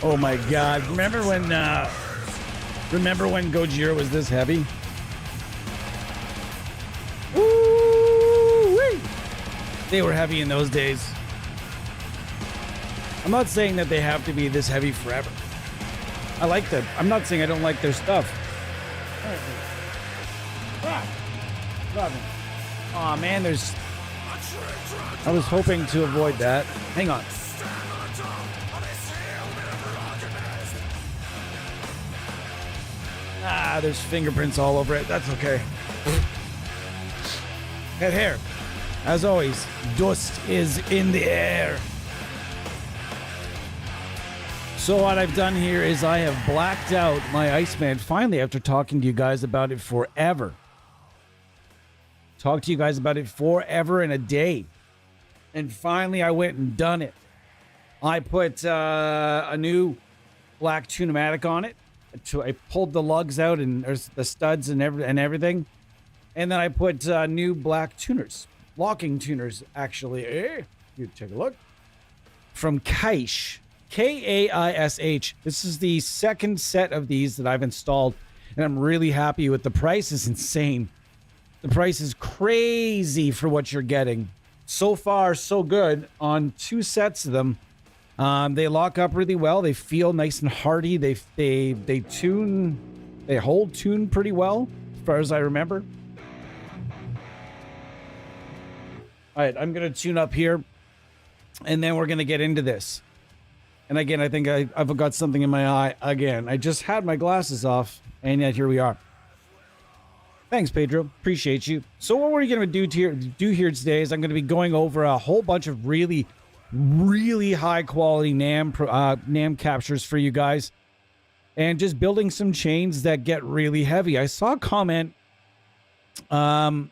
Oh my God! Remember when Gojira was this heavy? Woo-wee! They were heavy in those days. I'm not saying that they have to be this heavy forever. I like them. I'm not saying I don't like their stuff. Oh man, there's... I was hoping to avoid that. Hang on. Ah, there's fingerprints all over it. That's okay. Head hair. As always, dust is in the air. So what I've done here is I have blacked out my Iceman finally after talking to you guys about it forever. Talked to you guys about it forever and a day. And finally I went and done it. I put a new black Tune-o-matic on it. I pulled the lugs out and there's the studs and everything. And then I put new black tuners. Locking tuners, actually. You take a look. From Kaish. K-A-I-S-H. This is the second set of these that I've installed. And I'm really happy with the price. Is insane. The price is crazy for what you're getting. So far, so good on 2 sets of them. They lock up really well. They feel nice and hardy. They hold tune pretty well, as far as I remember. All right, I'm going to tune up here, and then we're going to get into this. And again, I think I've got something in my eye again. I just had my glasses off, and yet here we are. Thanks, Pedro. Appreciate you. So what we're going to do here today is I'm going to be going over a whole bunch of really high quality NAM captures for you guys, and just building some chains that get really heavy. I saw a comment. I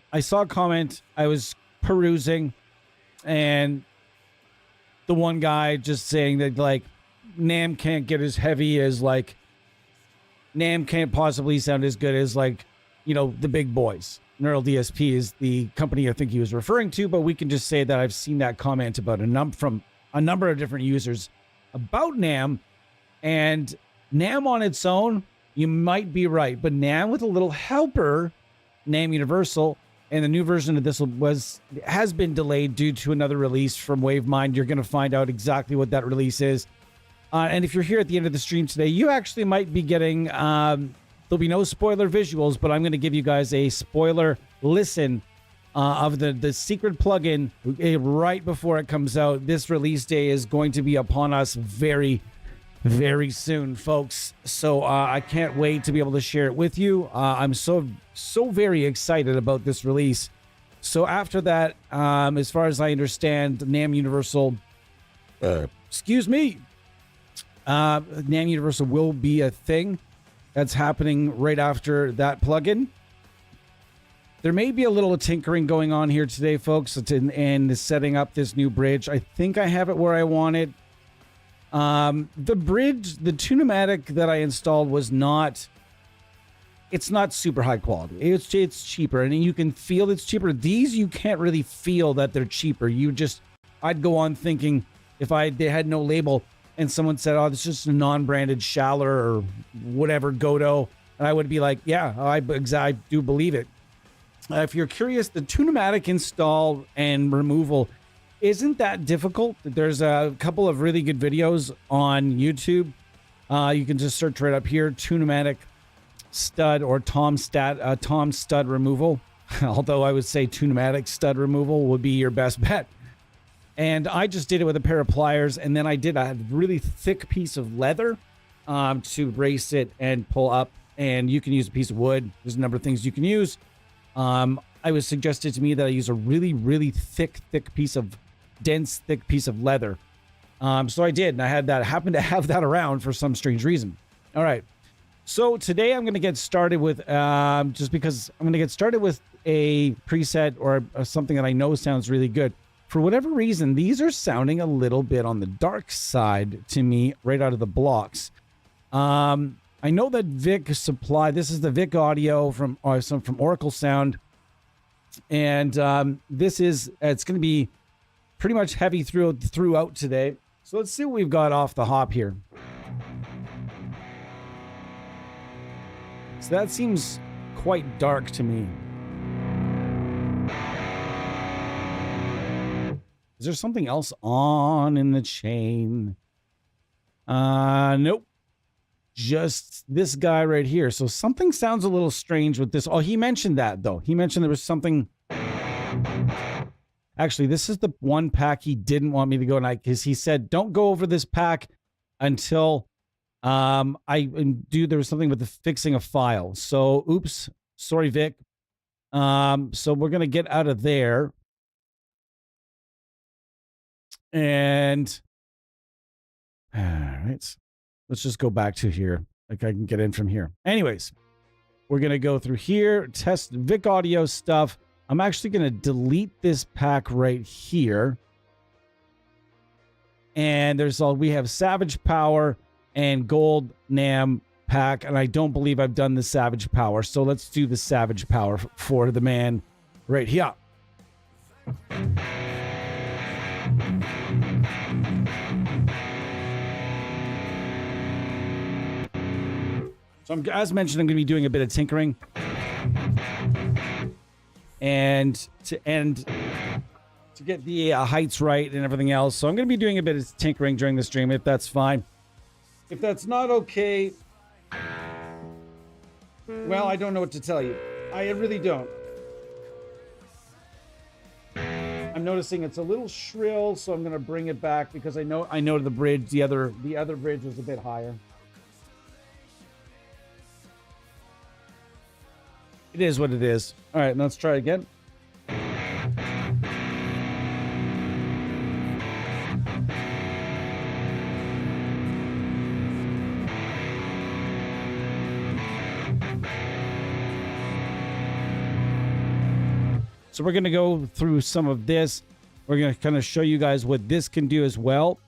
was perusing, and the one guy just saying that like NAM can't get as heavy as like NAM can't possibly sound as good as like, you know, the big boys. Neural DSP is the company I think he was referring to, but we can just say that I've seen that comment about from a number of different users about NAM. And NAM on its own, you might be right, but NAM with a little helper, NAM Universal, and the new version of this has been delayed due to another release from Wavemind. You're going to find out exactly what that release is. And if you're here at the end of the stream today, you actually might be getting... there'll be no spoiler visuals, but I'm going to give you guys a spoiler listen of the secret plugin right before it comes out. This release day is going to be upon us very, very soon, folks. So I can't wait to be able to share it with you. I'm so very excited about this release. So after that, as far as I understand, NAM Universal, NAM Universal will be a thing. That's happening right after that plugin. There may be a little tinkering going on here today, folks, and setting up this new bridge. I think I have it where I want it. The bridge, the Tune-o-matic that I installed was not... It's not super high quality. It's cheaper, and you can feel it's cheaper. These, you can't really feel that they're cheaper. I'd go on thinking if they had no label and someone said, oh, this is just a non-branded Schaller or whatever, Godot, and I would be like, yeah, I do believe it. If you're curious, the Tune-o-matic install and removal isn't that difficult. There's a couple of really good videos on YouTube. You can just search right up here, Tune-o-matic stud or Tom stud removal. Although I would say Tune-o-matic stud removal would be your best bet. And I just did it with a pair of pliers, and then I did a really thick piece of leather to brace it and pull up. And you can use a piece of wood. There's a number of things you can use. I was suggested to me that I use a really, really thick piece of thick piece of leather. So I did, and happened to have that around for some strange reason. All right. So today I'm going to get started with, just because I'm going to get started with a preset or something that I know sounds really good. For whatever reason, these are sounding a little bit on the dark side to me right out of the blocks. I know that Vic supply. This is the Vic audio from Oracle Sound, and this is it's going to be pretty much heavy throughout today. So let's see what we've got off the hop here. So that seems quite dark to me. Is there something else on in the chain? Nope. Just this guy right here. So something sounds a little strange with this. Oh, he mentioned that, though. He mentioned there was something... Actually, this is the one pack he didn't want me to go, because he said, don't go over this pack until there was something with the fixing a file. So, oops. Sorry, Vic. So we're going to get out of there. And... All right. Let's just go back to here. Like I can get in from here. Anyways, we're going to go through here, test Vic audio stuff. I'm actually going to delete this pack right here. And we have Savage Power and Gold NAM pack. And I don't believe I've done the Savage Power. So let's do the Savage Power for the man right here. So as mentioned, I'm going to be doing a bit of tinkering, and to get the heights right and everything else. So I'm going to be doing a bit of tinkering during the stream, if that's fine. If that's not okay, well, I don't know what to tell you. I really don't. I'm noticing it's a little shrill, so I'm going to bring it back because I know the bridge, the other bridge was a bit higher. It is what it is. All right, let's try again. So we're going to go through some of this. We're going to kind of show you guys what this can do as well.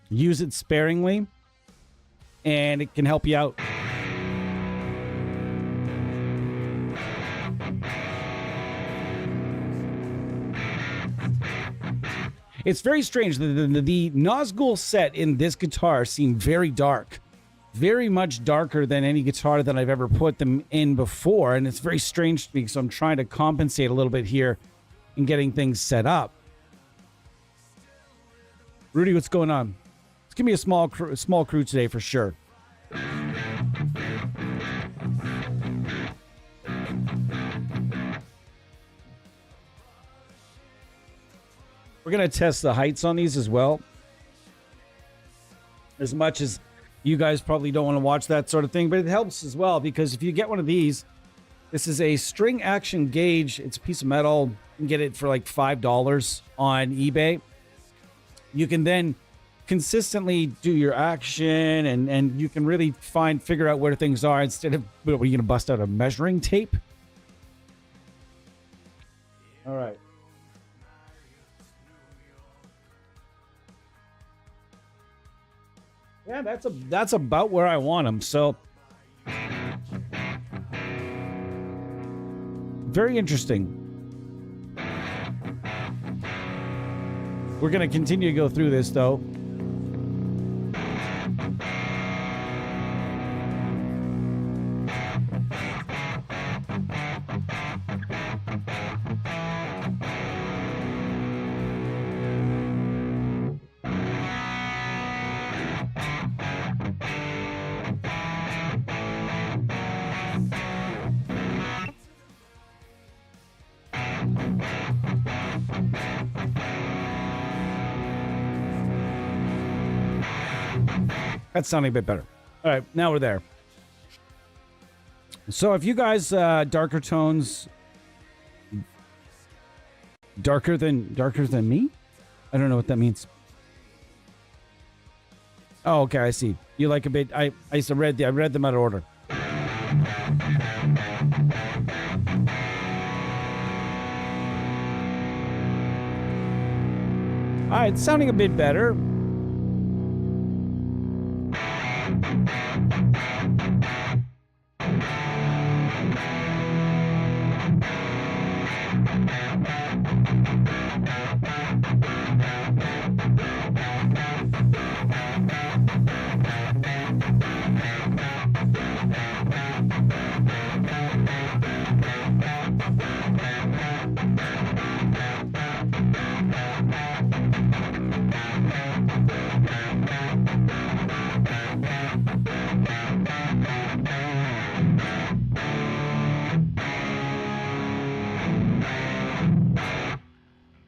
Use it sparingly, and it can help you out. It's very strange. The Nazgul set in this guitar seem very dark. Very much darker than any guitar that I've ever put them in before. And it's very strange to me, so I'm trying to compensate a little bit here in getting things set up. Rudy, what's going on? It's going to be a small crew today for sure. We're going to test the heights on these as well. As much as you guys probably don't want to watch that sort of thing, but it helps as well, because if you get one of these, this is a string action gauge. It's a piece of metal. You can get it for like $5 on eBay. You can then consistently do your action, and you can really figure out where things are instead of, what, are you going to bust out a measuring tape? All right. Yeah, that's about where I want them. So very interesting. We're going to continue to go through this though. That's sounding a bit better. All right, now we're there. So if you guys darker tones, darker than me, I don't know what that means. Oh, okay, I see. You like a bit. I read them out of order. All right, sounding a bit better.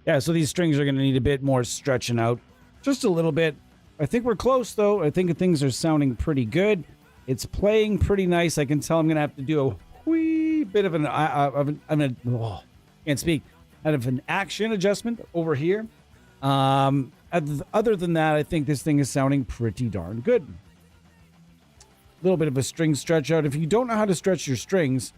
Yeah, so these strings are going to need a bit more stretching out. Just a little bit. I think we're close, though. I think things are sounding pretty good. It's playing pretty nice. I can tell I'm going to have to do a wee bit of can't speak, out of an action adjustment over here. Other than that, I think this thing is sounding pretty darn good. A little bit of a string stretch out. If you don't know how to stretch your strings,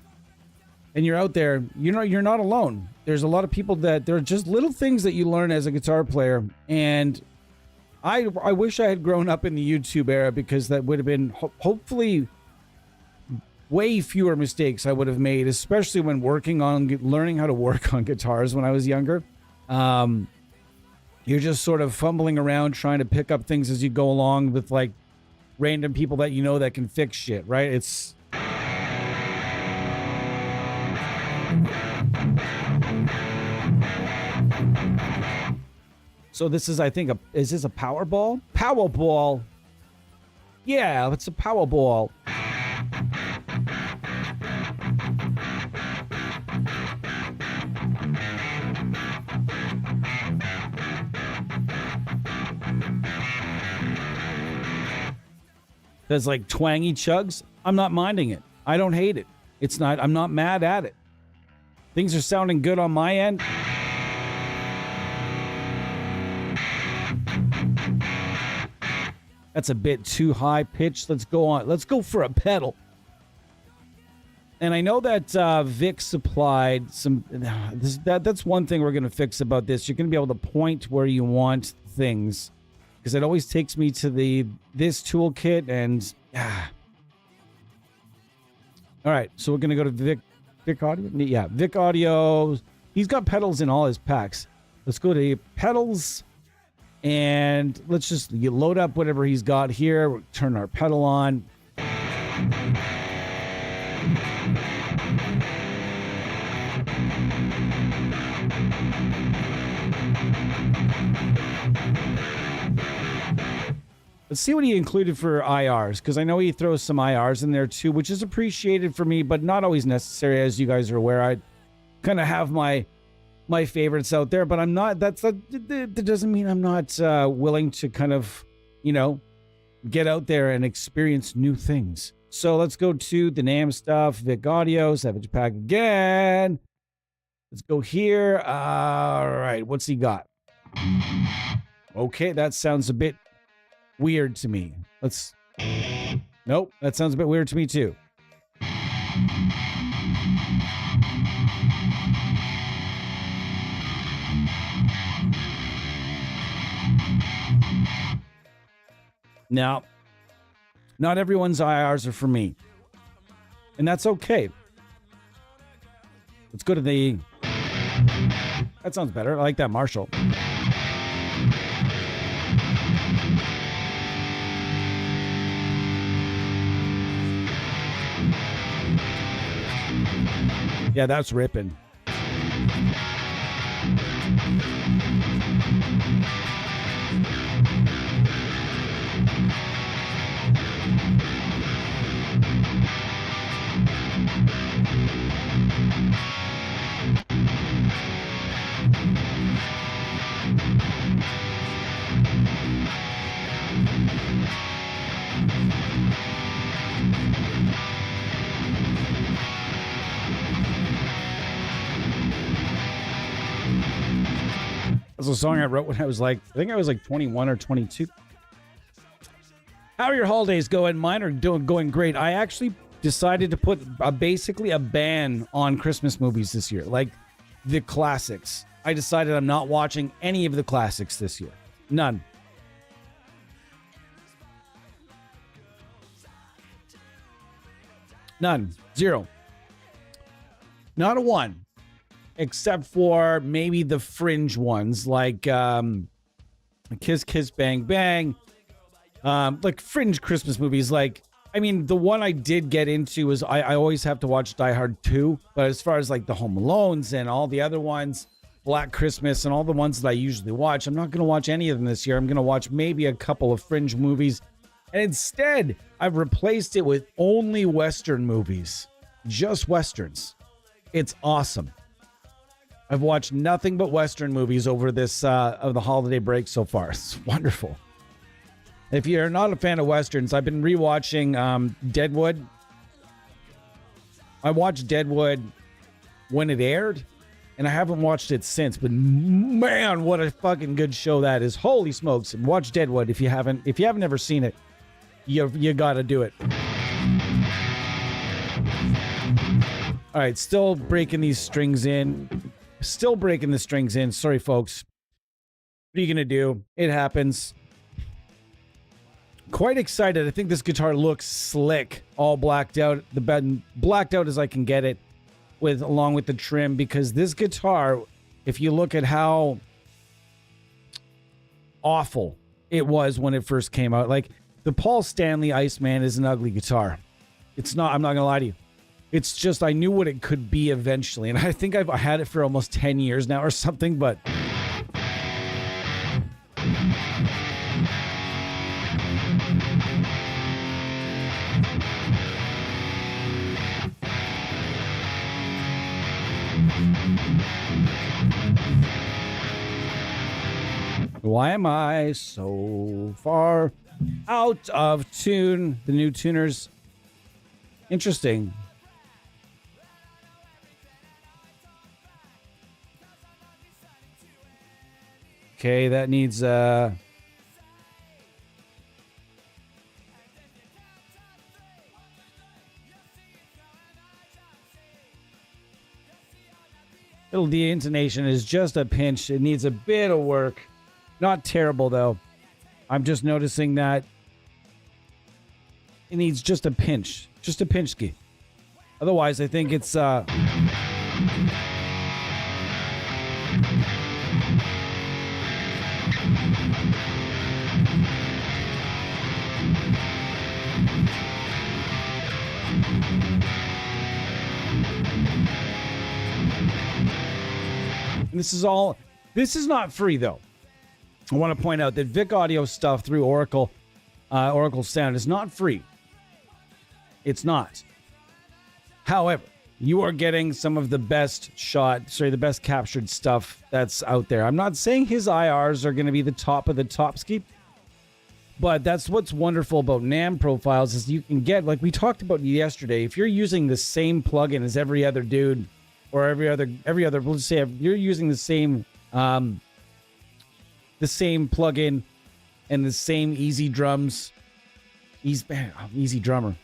and you're out there, you're not alone. There's a lot of people that there are just little things that you learn as a guitar player. And I wish I had grown up in the YouTube era, because that would have been hopefully way fewer mistakes I would have made, especially when learning how to work on guitars when I was younger. You're just sort of fumbling around trying to pick up things as you go along with like random people that you know that can fix shit, right? It's so this is, I think, is this a power ball? Power ball. Yeah, it's a power ball. There's like twangy chugs. I'm not minding it. I don't hate it. I'm not mad at it. Things are sounding good on my end. That's a bit too high pitched. Let's go on. Let's go for a pedal. And I know that Vic supplied some. That's one thing we're going to fix about this. You're going to be able to point where you want things, because it always takes me to this toolkit and. All right, so we're going to go to Vic Audio. Yeah, Vic Audio. He's got pedals in all his packs. Let's go to pedals. And let's just load up whatever he's got here. We'll turn our pedal on. Let's see what he included for IRs, because I know he throws some IRs in there too, which is appreciated for me, but not always necessary. As you guys are aware, I kind of have my favorites out there, but I'm not, that doesn't mean I'm not willing to kind of, get out there and experience new things. So let's go to the NAMM stuff, Vic Audio, Savage Pack again. Let's go here. All right, what's he got? Okay, that sounds a bit weird to me. Nope, that sounds a bit weird to me too. Now, not everyone's IRs are for me. And that's okay. Let's go to the... That sounds better. I like that Marshall. Yeah, that's ripping. That's a song I wrote when I was like, I think I was like 21 or 22. How are your holidays going? Mine are going great. I actually decided to put basically a ban on Christmas movies this year, like the classics. I decided I'm not watching any of the classics this year. None. None. Zero. Not a one. Except for maybe the fringe ones like Kiss Kiss Bang Bang. Like fringe Christmas movies. Like, I mean, the one I did get into is I always have to watch Die Hard 2. But as far as like the Home Alones and all the other ones, Black Christmas and all the ones that I usually watch, I'm not going to watch any of them this year. I'm going to watch maybe a couple of fringe movies. And instead, I've replaced it with only Western movies. Just Westerns. It's awesome. I've watched nothing but Western movies over this of the holiday break so far. It's wonderful. If you're not a fan of Westerns, I've been rewatching Deadwood. I watched Deadwood when it aired, and I haven't watched it since. But man, what a fucking good show that is! Holy smokes! Watch Deadwood if you haven't ever seen it. You got to do it. All right, still breaking these strings in. Still breaking the strings in. Sorry, folks. What are you going to do? It happens. Quite excited. I think this guitar looks slick. All blacked out. The bed blacked out as I can get it along with the trim, because this guitar, if you look at how awful it was when it first came out, like the Paul Stanley Iceman is an ugly guitar. It's not, I'm not going to lie to you. It's just, I knew what it could be eventually. And I think I've had it for almost 10 years now or something, but... Why am I so far out of tune? The new tuners. Interesting. Okay, that needs little D intonation is just a pinch. It needs a bit of work. Not terrible though. I'm just noticing that it needs just a pinch. Just a pinchki. Otherwise, I think it's this is not free though. I want to point out that Vic Audio stuff through Oracle Sound is not free. It's not. However, you are getting some of the best captured stuff that's out there. I'm not saying his IRs are going to be the top of the top ski, but that's what's wonderful about NAM profiles is you can get, like we talked about yesterday, if you're using the same plugin as every other dude or every other, let's say you're using the same plugin and the same easy drums, easy drummer,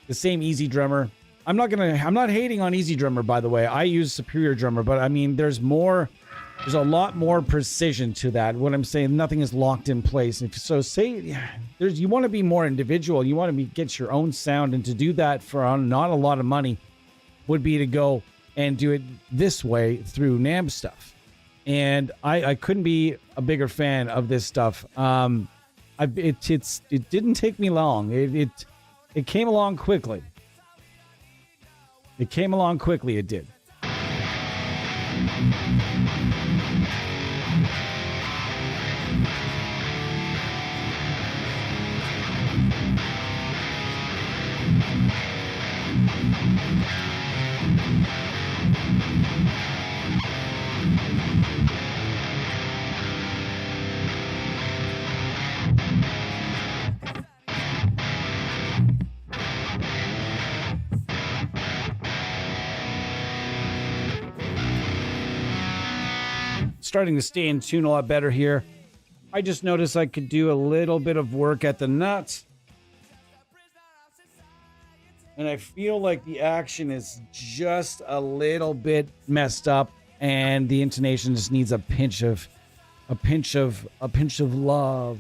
the same easy drummer. I'm not hating on Easy Drummer, by the way. I use Superior Drummer, but I mean, there's more There's a lot more precision to that. What I'm saying, nothing is locked in place. So say you want to be more individual. You want to get your own sound, and to do that for not a lot of money would be to go and do it this way through NAMM stuff. And I couldn't be a bigger fan of this stuff. It didn't take me long. It came along quickly. It came along quickly. It did. Starting to stay in tune a lot better here. I just noticed I could do a little bit of work at the nuts. And I feel like the action is just a little bit messed up, and the intonation just needs a pinch of love.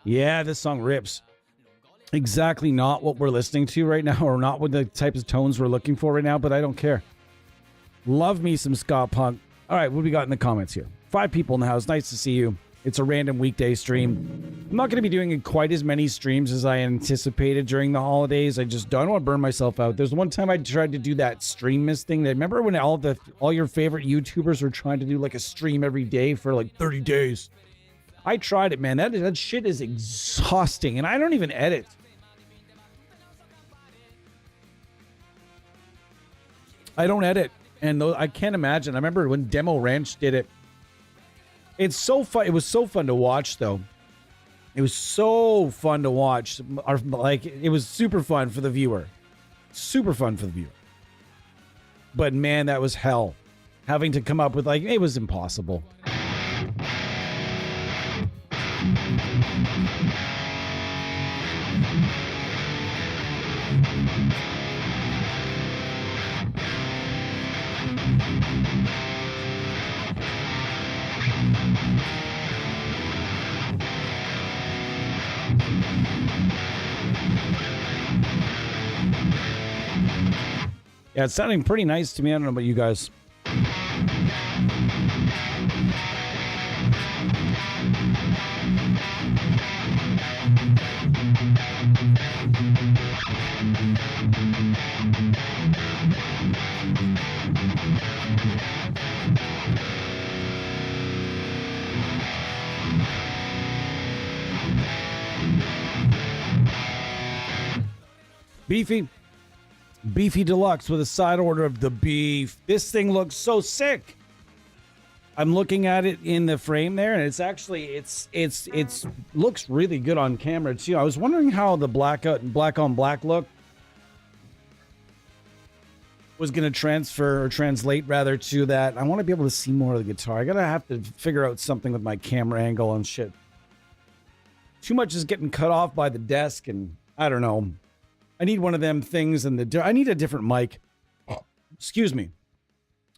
Yeah, this song rips. Exactly not what we're listening to right now, or not what the type of tones we're looking for right now, but I don't care. Love me some ska punk. All right, what do we got in the comments here? 5 people in the house. Nice to see you. It's a random weekday stream. I'm not going to be doing quite as many streams as I anticipated during the holidays. I don't want to burn myself out. There's one time I tried to do that stream miss thing. Remember when all your favorite YouTubers were trying to do like a stream every day for like 30 days? I tried it, man. That shit is exhausting, and I don't even edit. I don't edit, and I can't imagine. I remember when Demo Ranch did it. It's so fun. It was so fun to watch, though. It was so fun to watch. Like, it was super fun for the viewer. Super fun for the viewer. But man, that was hell. Having to come up with, like, it was impossible. Yeah, it's sounding pretty nice to me. I don't know about you guys. Beefy deluxe with a side order of the beef. This thing looks so sick. I'm looking at it in the frame there, and it's actually it's looks really good on camera too. I was wondering how the black on black look was going to translate rather to that. I want to be able to see more of the guitar. I gotta have to figure out something with my camera angle and shit. Too much is getting cut off by the desk, and I don't know. I need one of them things, and I need a different mic. Excuse me.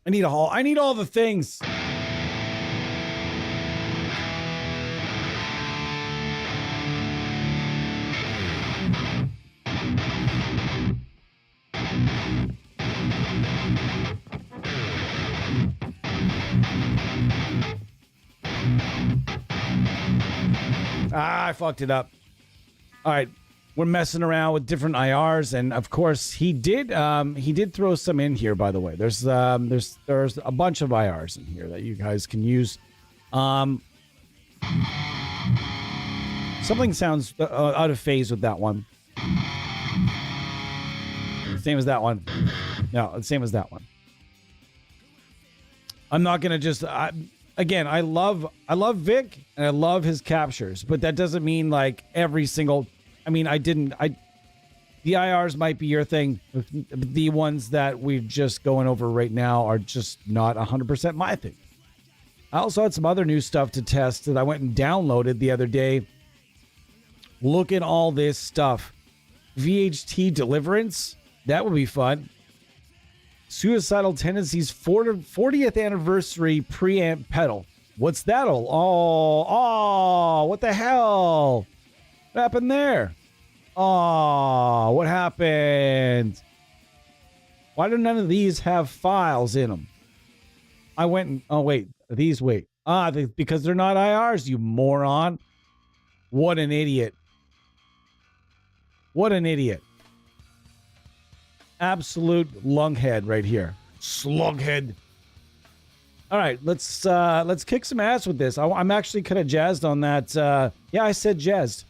I need all the things. I fucked it up. All right. We're messing around with different IRs, and of course he did throw some in here, by the way. There's a bunch of IRs in here that you guys can use. Something sounds out of phase with that one. Same as that one. No, same as that one. I'm not gonna just again, I love Vic and I love his captures, but that doesn't mean like every single I mean, the IRs might be your thing. The ones that we're just going over right now are just not 100% my thing. I also had some other new stuff to test that I went and downloaded the other day. Look at all this stuff. VHT Deliverance. That would be fun. Suicidal Tendencies 40th Anniversary Preamp Pedal. What's that all? Oh, what the hell? What happened there? Oh, what happened? Why do none of these have files in them? I went and, oh, wait. These, wait. Because they're not IRs, you moron. What an idiot. What an idiot. Absolute lunghead right here. Slughead. All right, let's kick some ass with this. I'm actually kind of jazzed on that. Yeah, I said jazzed.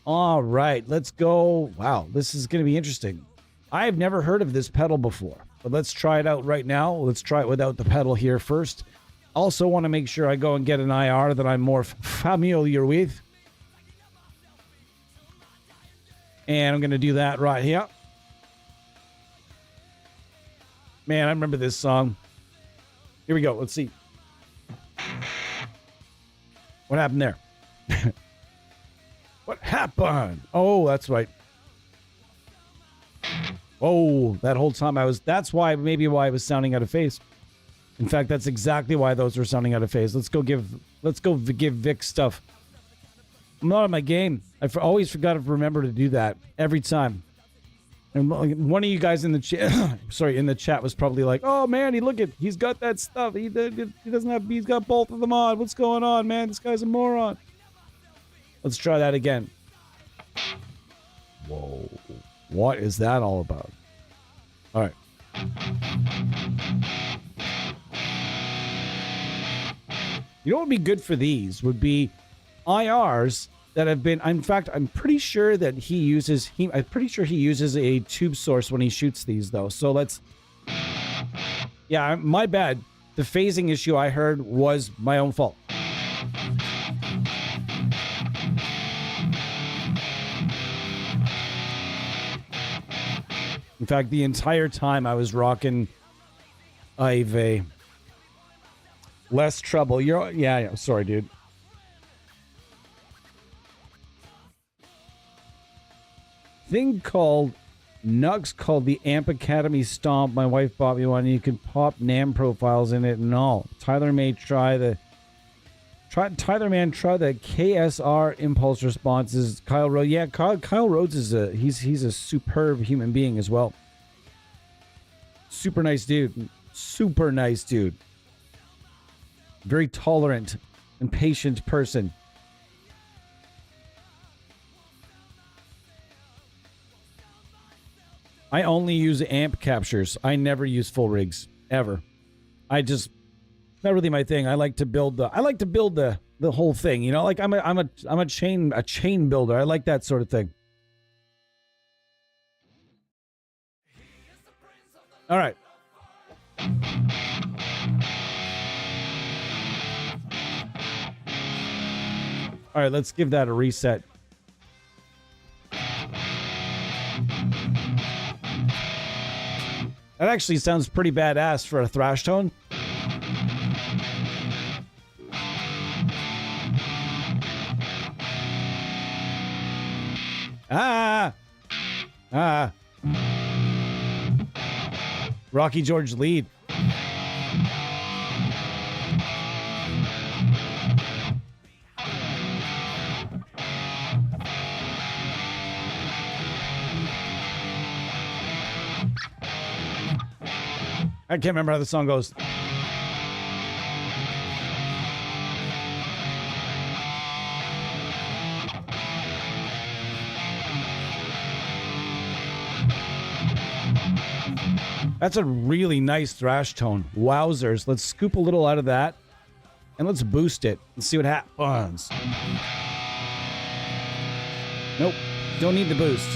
All right, let's go. Wow, this is going to be interesting. I've never heard of this pedal before, but let's try it out right now. Let's try it without the pedal here first. Also want to make sure I go and get an IR that I'm more familiar with. And I'm going to do that right here. Man, I remember this song. Here we go. Let's see. What happened there? What happened? Oh, that's right. Oh, that whole time that's why I was sounding out of phase. In fact, that's exactly why those were sounding out of phase. Let's go give Vic stuff. I'm not on my game. I always forgot to remember to do that every time. And one of you guys in the chat, in the chat was probably like, "Oh man, he's got that stuff. He's got both of them on. What's going on, man? This guy's a moron." Let's try that again. Whoa. What is that all about? All right. You know what would be good for these would be IRs that have been, in fact, I'm pretty sure he uses a tube source when he shoots these though. So yeah, my bad. The phasing issue I heard was my own fault. In fact, the entire time I was rocking Ive. Less trouble. Yeah, sorry, dude. Thing called Nux called the Amp Academy Stomp. My wife bought me one. And you can pop NAM profiles in it and all. Tyler may try the KSR impulse responses. Kyle Rhodes. Yeah, Kyle Rhodes is he's a superb human being as well. Super nice dude. Super nice dude. Very tolerant and patient person. I only use amp captures. I never use full rigs ever. Not really my thing. I like to build the whole thing, you know, like I'm a chain builder. I like that sort of thing. All right. All right, let's give that a reset. That actually sounds pretty badass for a thrash tone. Rocky George lead. I can't remember how the song goes. That's a really nice thrash tone. Wowzers. Let's scoop a little out of that and let's boost it and see what happens. Nope. Don't need the boost.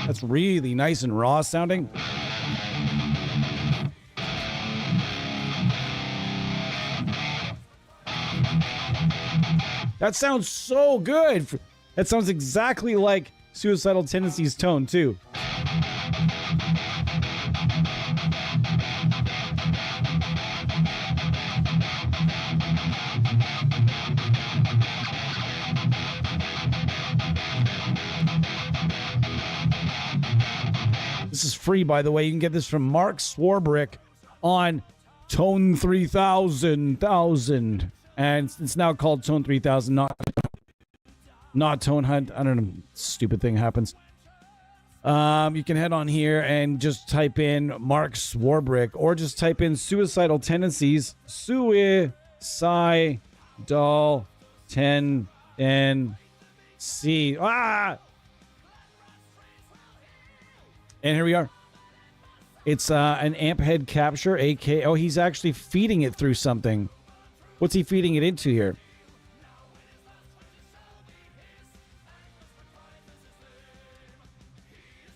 That's really nice and raw sounding. That sounds so good. That sounds exactly like Suicidal Tendencies tone, too. This is free, by the way. You can get this from Mark Swarbrick on Tone 3000. And it's now called Tone 3000, not Tone Hunt. I don't know. Stupid thing happens. You can head on here and just type in Mark Swarbrick, or just type in Suicidal Tendencies. Suicidal Tendency. Ah! And here we are. It's an amp head capture, AK. Oh, he's actually feeding it through something. What's he feeding it into here?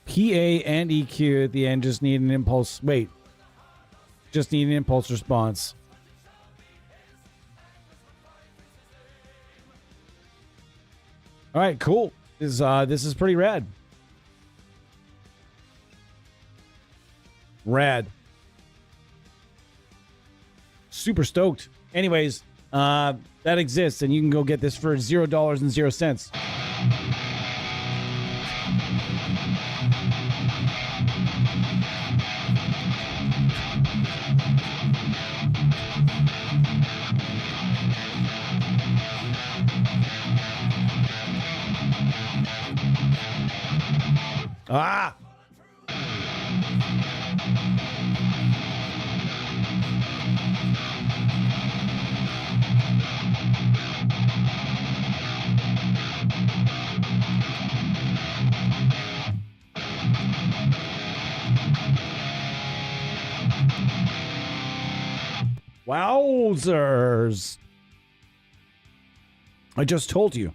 PA and EQ at the end just need an impulse. Wait. Just need an impulse response. All right, cool. This is pretty rad. Rad. Super stoked. Anyways, that exists, and you can go get this for $0.00. Ah! Wowzers. I just told you.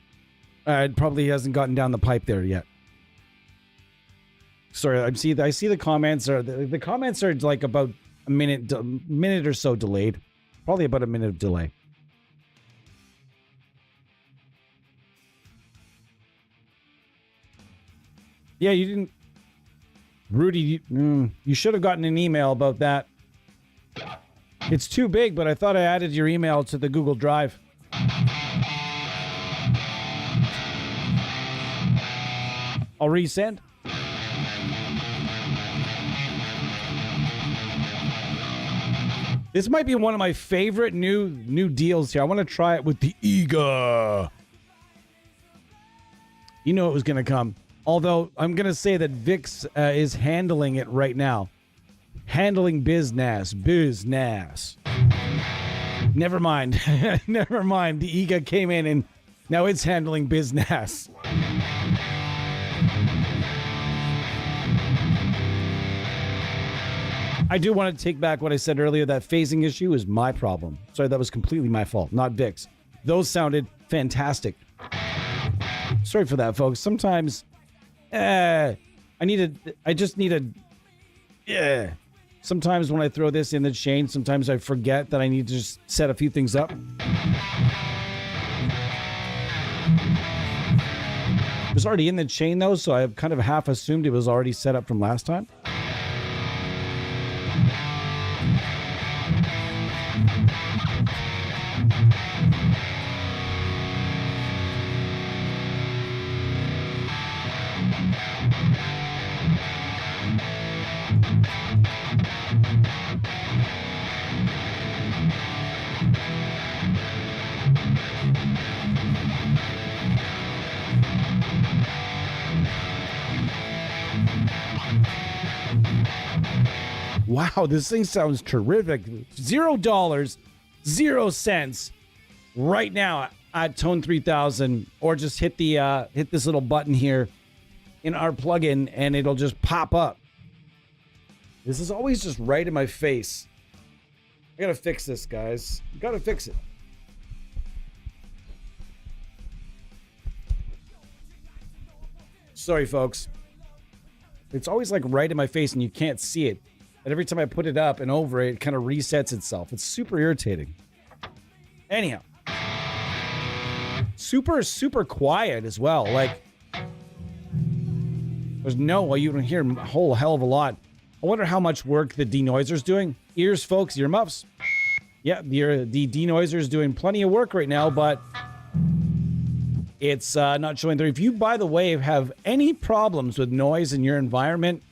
It probably hasn't gotten down the pipe there yet. Sorry, I see the comments are the comments are like about a minute or so delayed. Probably about a minute of delay. Yeah, you didn't, Rudy, you should have gotten an email about that. It's too big, but I thought I added your email to the Google Drive. I'll resend. This might be one of my favorite new deals here. I want to try it with the Ega. You know it was going to come. Although I'm going to say that Vix is handling it right now. Handling business. Never mind. Never mind. The Ega came in and now it's handling business. I do want to take back what I said earlier. That phasing issue is my problem. Sorry, that was completely my fault, not Vic's. Those sounded fantastic. Sorry for that, folks. Sometimes, I just need a, sometimes when I throw this in the chain, sometimes I forget that I need to just set a few things up. It was already in the chain, though, so I kind of half assumed it was already set up from last time. Wow, this thing sounds terrific. $0.00 right now at Tone 3000, or just hit the hit this little button here in our plugin and it'll just pop up. This is always just right in my face. I gotta fix this, guys. Gotta fix it. Sorry, folks. It's always like right in my face and you can't see it. And every time I put it up and over it, it kind of resets itself. It's super irritating. Anyhow. super, super quiet as well. Like, there's you don't hear a whole hell of a lot. I wonder how much work the denoiser's doing. Ears, folks, earmuffs. Yeah, the denoiser's doing plenty of work right now, but it's not showing through. If you, by the way, have any problems with noise in your environment,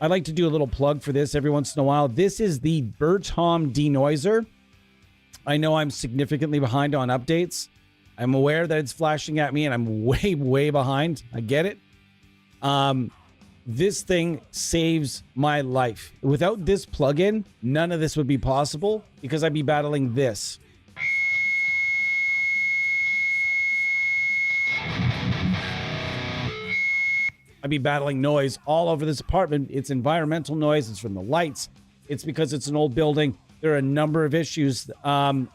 I like to do a little plug for this every once in a while. This is the Bertom denoiser. I know I'm significantly behind on updates. I'm aware that it's flashing at me and I'm way, way behind. I get it. This thing saves my life. Without this plugin, none of this would be possible because I'd be battling this. I'd be battling noise all over this apartment. It's environmental noise. It's from the lights. It's because it's an old building. There are a number of issues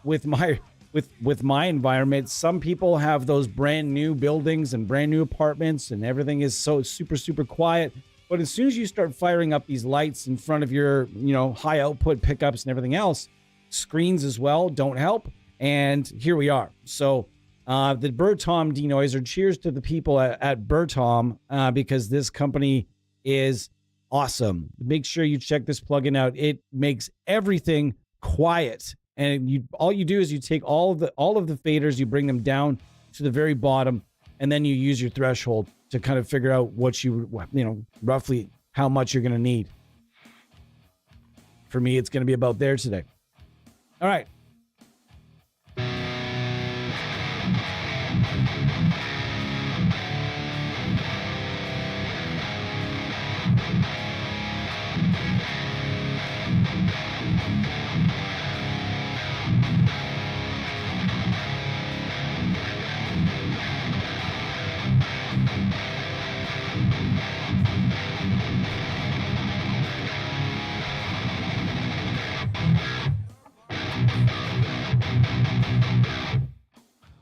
with my environment. Some people have those brand new buildings and brand new apartments and everything is so super, super quiet. But as soon as you start firing up these lights in front of your, high output pickups and everything else, screens as well don't help. And here we are. So the Bertom denoiser, cheers to the people at Bertom because this company is awesome. Make sure you check this plugin out. It makes everything quiet. And all you do is you take all of the faders, you bring them down to the very bottom, and then you use your threshold to kind of figure out what roughly how much you're going to need. For me, it's going to be about there today. All right.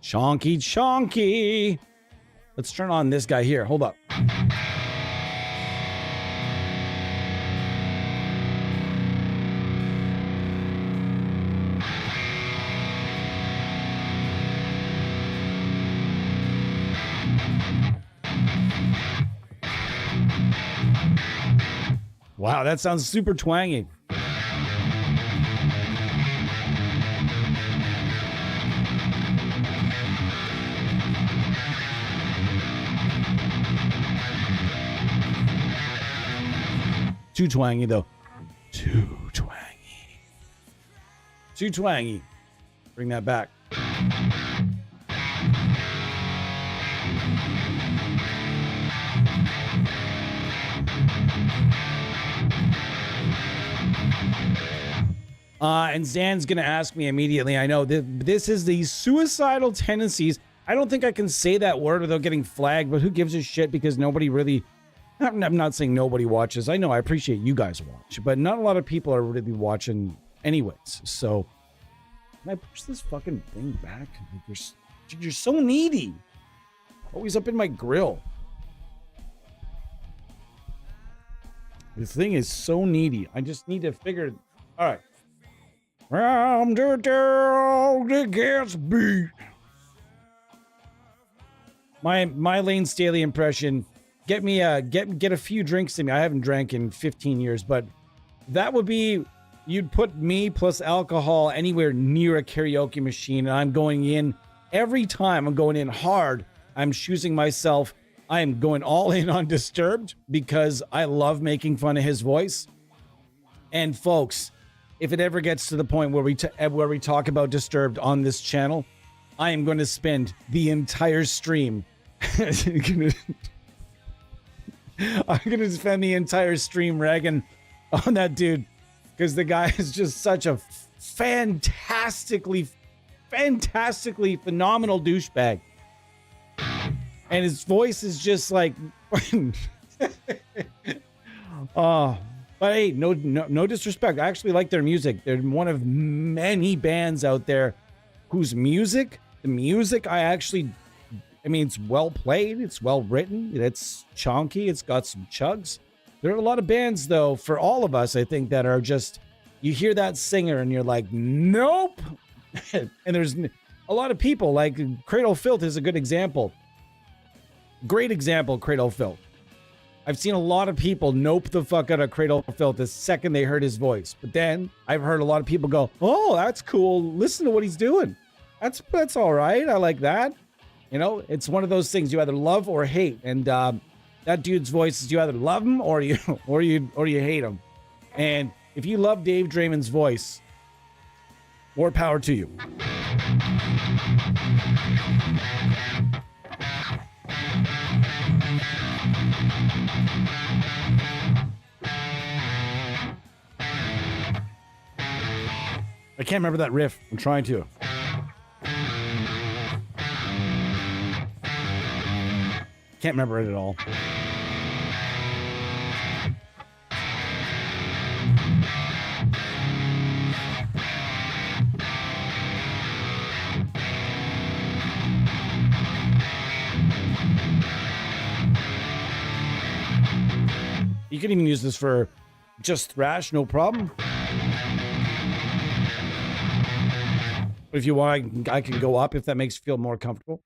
Chonky, chonky. Let's turn on this guy here. Hold up. Wow, that sounds super twangy. Too twangy, though. Too twangy. Too twangy. Bring that back. And Zan's going to ask me immediately, I know, this is the suicidal tendencies. I don't think I can say that word without getting flagged, but who gives a shit because nobody really... I'm not saying nobody watches. I know I appreciate you guys watch, but not a lot of people are really watching anyways. So can I push this fucking thing back? You're so needy. Always up in my grill. This thing is so needy. I just need to figure. All right. Round the dog that gets beat. My Lane Staley impression. Get me get a few drinks to me. I haven't drank in 15 years, but that would be, you'd put me plus alcohol anywhere near a karaoke machine, and I'm going in every time. I'm going in hard. I'm choosing myself. I am going all in on Disturbed because I love making fun of his voice. And folks, if it ever gets to the point where we talk about Disturbed on this channel, I am going to spend the entire stream. I'm going to spend the entire stream ragging on that dude because the guy is just such a fantastically phenomenal douchebag. And his voice is just like... But hey, no disrespect. I actually like their music. They're one of many bands out there whose music, I mean, it's well played, it's well written, it's chonky, it's got some chugs. There are a lot of bands, though, for all of us, I think, that are just, you hear that singer and you're like, nope. And a lot of people, like Cradle Filth is a good example. Great example, Cradle Filth. I've seen a lot of people nope the fuck out of Cradle Filth the second they heard his voice. But then I've heard a lot of people go, oh, that's cool. Listen to what he's doing. That's all right. I like that. You know, it's one of those things you either love or hate. And that dude's voice is you either love him or you hate him. And if you love Dave Draymond's voice, more power to you. I can't remember that riff. I'm trying to. Can't remember it at all. You can even use this for just thrash, no problem. If you want, I can go up if that makes you feel more comfortable.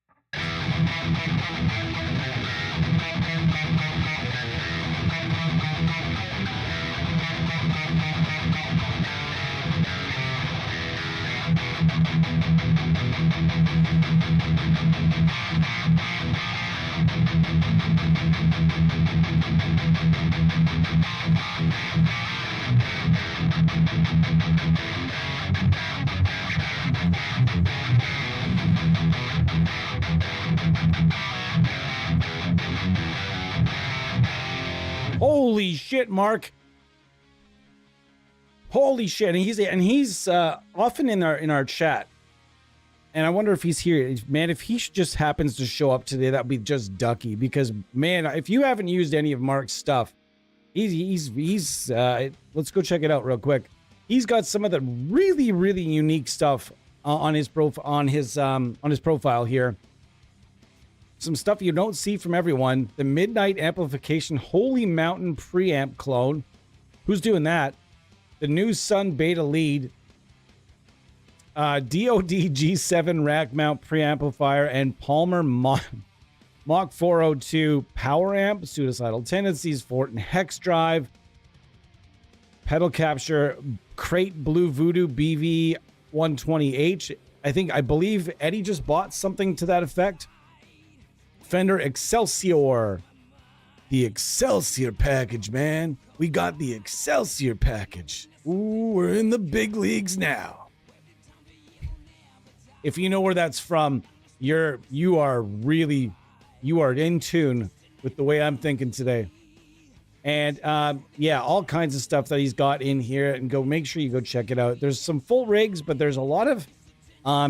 Holy shit, Mark. Holy shit. And he's often in our chat. And I wonder if he's here. Man, if he just happens to show up today, that would be just ducky. Because, man, if you haven't used any of Mark's stuff, he's let's go check it out real quick. He's got some of the really, really unique stuff on his profile here. Some stuff you don't see from everyone. The Midnight Amplification Holy Mountain preamp clone. Who's doing that? The new Sun Beta lead. DOD G7 rack mount preamplifier and Palmer Mach 402 power amp. Suicidal Tendencies, Fortin Hex drive. Pedal capture. Crate Blue Voodoo BV 120H. I believe Eddie just bought something to that effect. Fender Excelsior. The Excelsior package, man. We got the Excelsior package. Ooh, we're in the big leagues now. If you know where that's from, you are in tune with the way I'm thinking today. And yeah, all kinds of stuff that he's got in here, and make sure you go check it out. There's some full rigs, but there's a lot of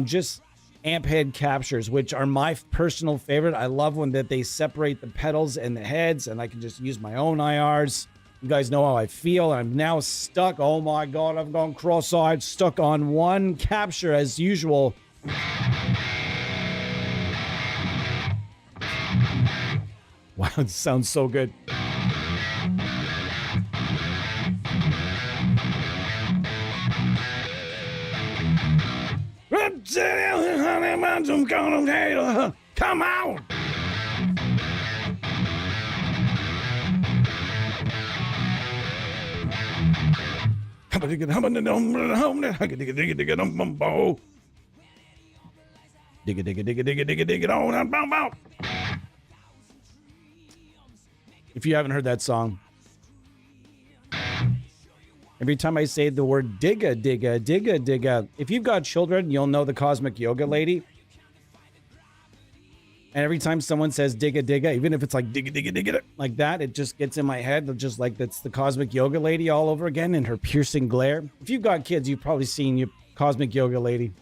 just amp head captures, which are my personal favorite. I love when they separate the pedals and the heads, and I can just use my own IRs. You guys know how I feel. I'm now stuck. Oh my God, I've gone cross-eyed, stuck on one capture as usual. Wow, it sounds so good. Come on! If you haven't heard that song, every time I say the word digga, digga, digga, digga, if you've got children, you'll know the Cosmic Yoga Lady. And every time someone says digga, digga, even if it's like digga, digga, digga, like that, it just gets in my head. Just like that's the Cosmic Yoga Lady all over again in her piercing glare. If you've got kids, you've probably seen your Cosmic Yoga Lady.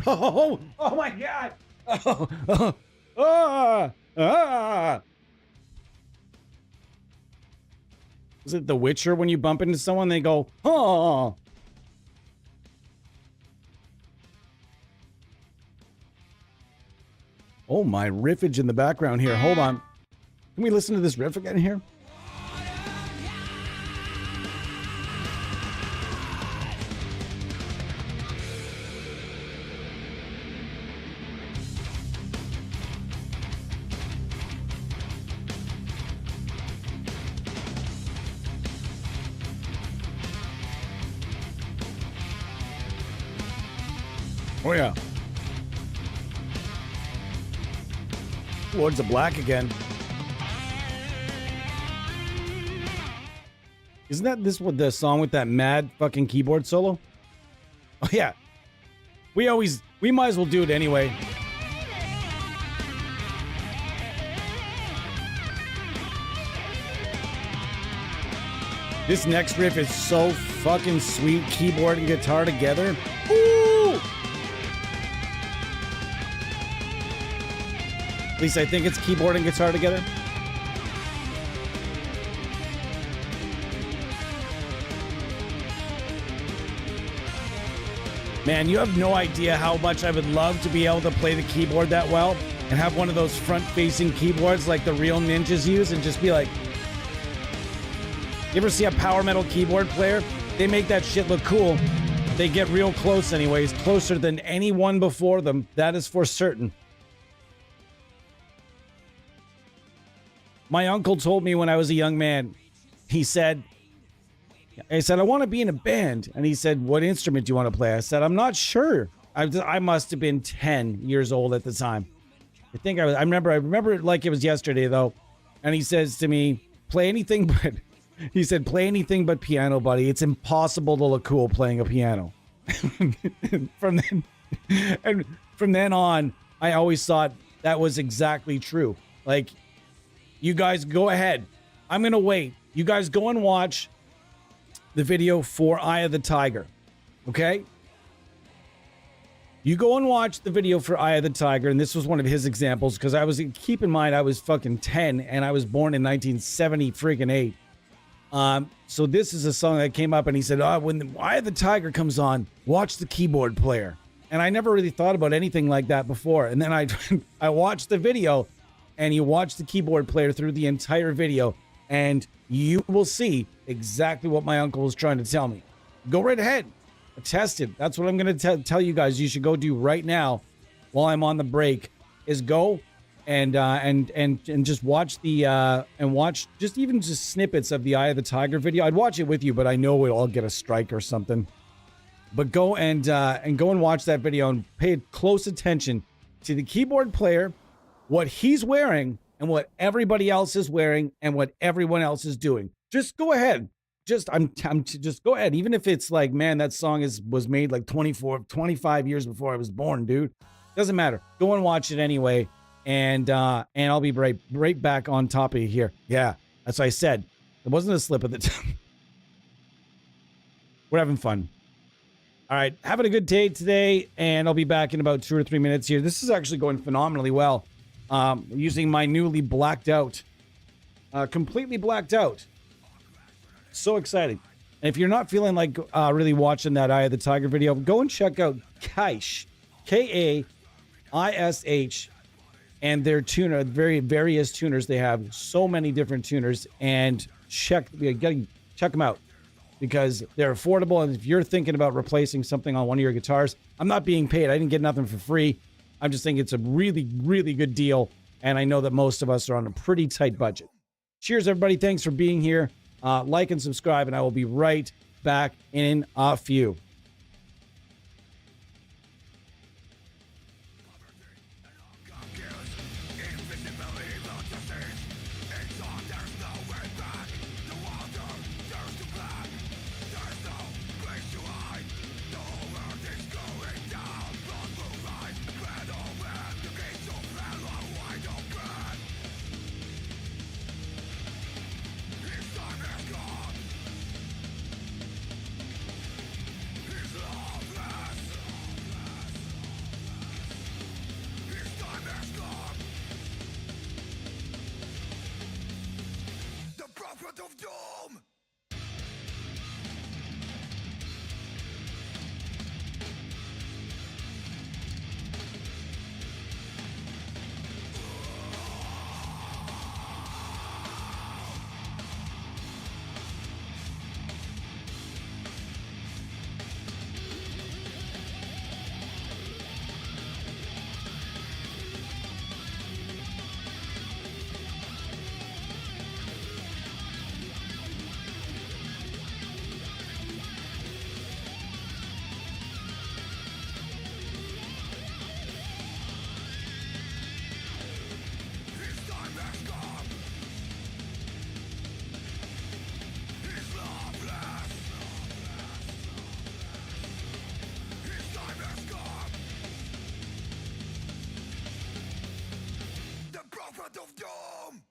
Oh my God. Ah. Is it The Witcher when you bump into someone, they go, oh. Oh, my riffage in the background here. Hold on. Can we listen to this riff again here? Oh, yeah. Lords of Black again. Isn't that this what the song with that mad fucking keyboard solo? Oh, yeah. We might as well do it anyway. This next riff is so fucking sweet. Keyboard and guitar together. Ooh! At least I think it's keyboard and guitar together. Man, you have no idea how much I would love to be able to play the keyboard that well and have one of those front-facing keyboards like the real ninjas use and just be like... You ever see a power metal keyboard player? They make that shit look cool. They get real close anyways, closer than anyone before them. That is for certain. My uncle told me when I was a young man, I said, I want to be in a band. And he said, what instrument do you want to play? I said, I'm not sure. I must have been 10 years old at the time. I think I was, I remember it like it was yesterday though. And he says to me, play anything but piano, buddy. It's impossible to look cool playing a piano. From then on, I always thought that was exactly true. Like, you guys go ahead. I'm going to wait. You guys go and watch the video for Eye of the Tiger. Okay? You go and watch the video for Eye of the Tiger. And this was one of his examples because keep in mind, I was fucking 10 and I was born in 1970 freaking 8. So this is a song that came up and he said, when the Eye of the Tiger comes on, watch the keyboard player. And I never really thought about anything like that before. And then I watched the video. And you watch the keyboard player through the entire video, and you will see exactly what my uncle was trying to tell me. Go right ahead. Test it. That's what I'm going to tell you guys you should go do right now while I'm on the break, is go and just watch just snippets of the Eye of the Tiger video. I'd watch it with you, but I know we'll all get a strike or something. But go and watch that video and pay close attention to the keyboard player, what he's wearing and what everybody else is wearing and what everyone else is doing. Just go ahead. Just go ahead. Even if it's like, man, that song was made like 25 years before I was born, dude. Doesn't matter. Go and watch it anyway. And I'll be right back on top of you here. Yeah, that's what I said. It wasn't a slip of the tongue. We're having fun. All right, having a good day today, and I'll be back in about 2 or 3 minutes here. This is actually going phenomenally well. Using my newly blacked out, completely blacked out. So exciting. And if you're not feeling like really watching that Eye of the Tiger video, go and check out Kaish, Kaish, and their tuner, various tuners they have. So many different tuners, and check them out because they're affordable. And if you're thinking about replacing something on one of your guitars, I'm not being paid. I didn't get nothing for free. I'm just thinking it's a really, really good deal. And I know that most of us are on a pretty tight budget. Cheers, everybody. Thanks for being here. Like and subscribe, and I will be right back in a few. of doom!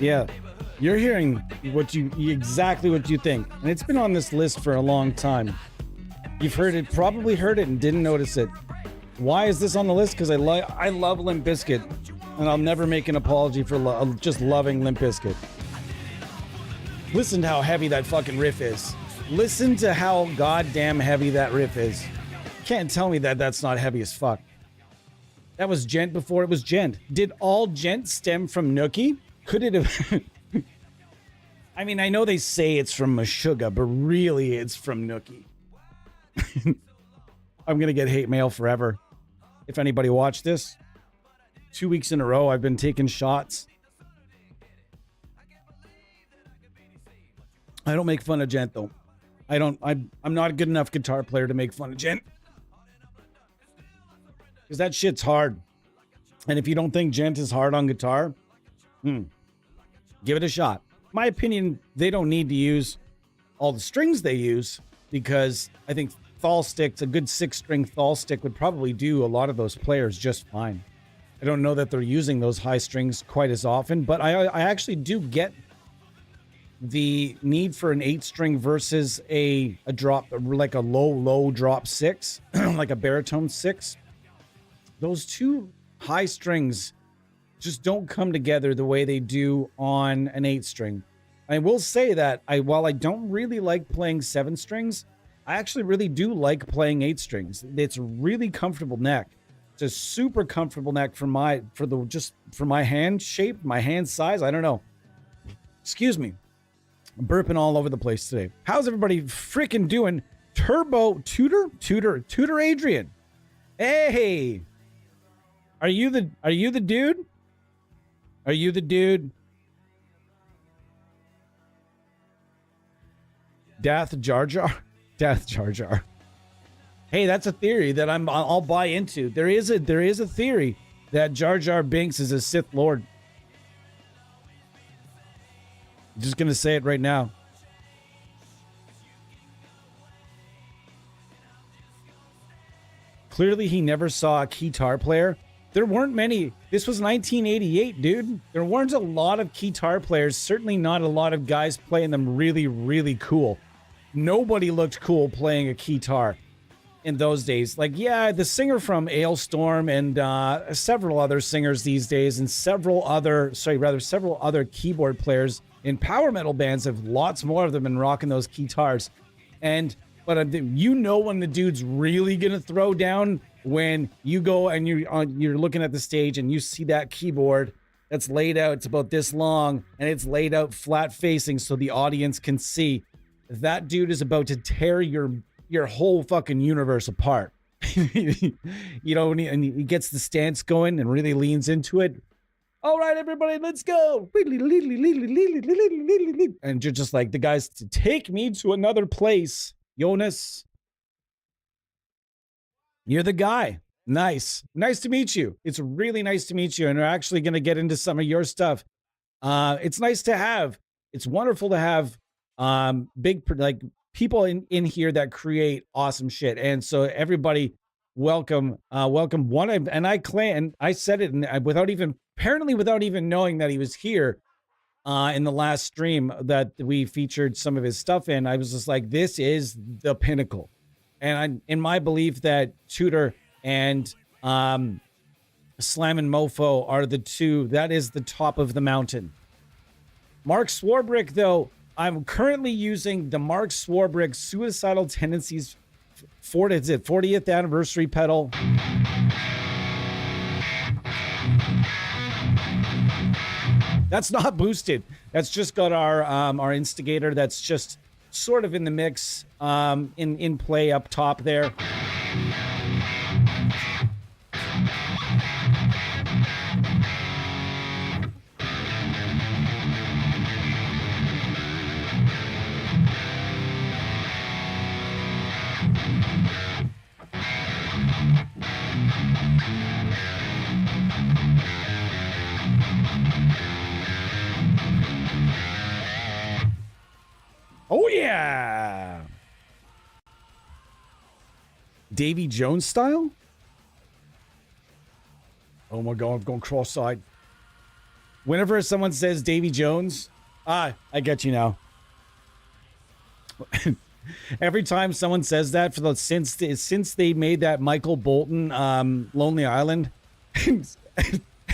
Yeah, you're hearing what you exactly what you think, and it's been on this list for a long time. You've heard it, probably heard it, and didn't notice it. Why is this on the list? Because I love Limp Bizkit, and I'll never make an apology for just loving Limp Bizkit. Listen to how heavy that fucking riff is. Listen to how goddamn heavy that riff is. Can't tell me that that's not heavy as fuck. That was gent before it was gent. Did all gent stem from Nookie? Could it have... I mean, I know they say it's from Meshuggah, but really it's from Nookie. I'm gonna get hate mail forever. If anybody watched this, 2 weeks in a row I've been taking shots. I don't make fun of gent though. I'm not a good enough guitar player to make fun of gent. Because that shit's hard. And if you don't think gent is hard on guitar, give it a shot. My opinion, they don't need to use all the strings they use, because I think thal sticks, a good 6-string thal stick would probably do a lot of those players just fine. I don't know that they're using those high strings quite as often, but I actually do get the need for an 8-string versus a drop, like a low drop 6, like a baritone 6. Those two high strings just don't come together the way they do on an 8-string. I will say that while I don't really like playing 7 strings, I actually really do like playing 8 strings. It's a really comfortable neck. It's a super comfortable neck for my hand shape, my hand size. I don't know. Excuse me. I'm burping all over the place today. How's everybody freaking doing? Turbo Tutor Adrian. Hey. Are you the dude? Are you the dude? Death Jar Jar. Hey, that's a theory that I'll buy into. There is a theory that Jar Jar Binks is a Sith Lord. I'm just gonna say it right now. Clearly, he never saw a guitar player. There weren't many. This was 1988, dude. There weren't a lot of guitar players. Certainly not a lot of guys playing them really, really cool. Nobody looked cool playing a guitar in those days. Like, yeah, the singer from Ailstorm and several other singers these days, and several other keyboard players in power metal bands have lots more of them been rocking those guitars. But you know when the dude's really gonna throw down when you go and you're looking at the stage and you see that keyboard that's laid out. It's about this long and it's laid out flat facing so the audience can see. That dude is about to tear your whole fucking universe apart. You know, and he gets the stance going and really leans into it. All right, everybody, let's go. And you're just like, the guys, to take me to another place. Jonas, you're the guy. Nice. Nice to meet you. It's really nice to meet you. And we're actually going to get into some of your stuff. It's nice to have, it's wonderful to have big, like people in here that create awesome shit. And so everybody, welcome, welcome. And I claim, and I said it without even, apparently without even knowing that he was here in the last stream that we featured some of his stuff in. I was just like, this is the pinnacle. And in my belief that Tutor and Slam and Mofo are the two, that is the top of the mountain. Mark Swarbrick, though, I'm currently using the Mark Swarbrick Suicidal Tendencies 40th anniversary pedal. That's not boosted. That's just got our instigator. That's just sort of in the mix, in play up top there. Oh, yeah. Davy Jones style? Oh, my God. I'm going cross-eyed. Whenever someone says Davy Jones, I get you now. Every time someone says that, since they made that Michael Bolton Lonely Island,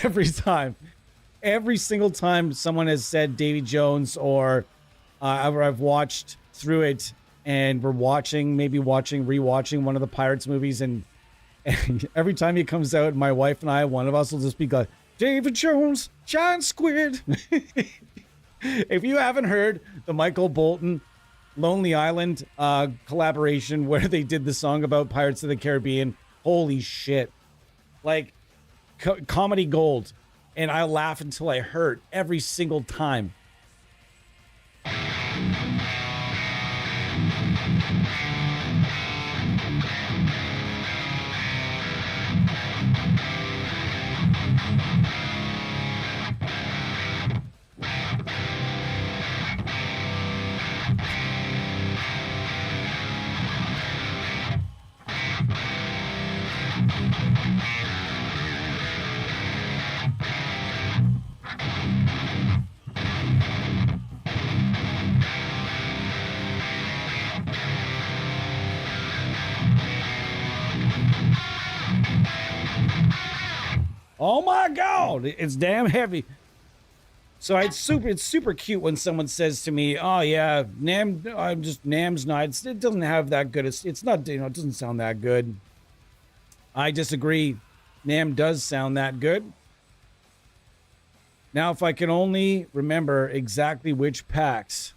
every single time someone has said Davy Jones or I've watched through it and we're rewatching one of the Pirates movies, and every time he comes out, my wife and I, one of us will just be like, David Jones, giant squid. If you haven't heard the Michael Bolton Lonely Island collaboration where they did the song about Pirates of the Caribbean, holy shit. Like comedy gold. And I laugh until I hurt every single time. Oh my God, it's damn heavy. So it's super cute when someone says to me, "Oh yeah, Nam's not. It doesn't have that good. It's not. It doesn't sound that good." I disagree. Nam does sound that good. Now, if I can only remember exactly which packs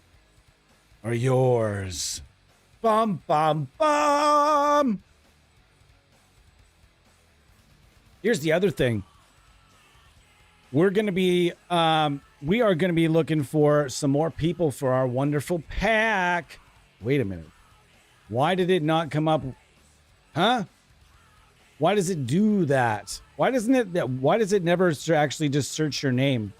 are yours. Bum bum bum. Here's the other thing. We are going to be looking for some more people for our wonderful pack. Wait a minute. Why did it not come up? Huh? Why does it do that? Why does it never actually just search your name?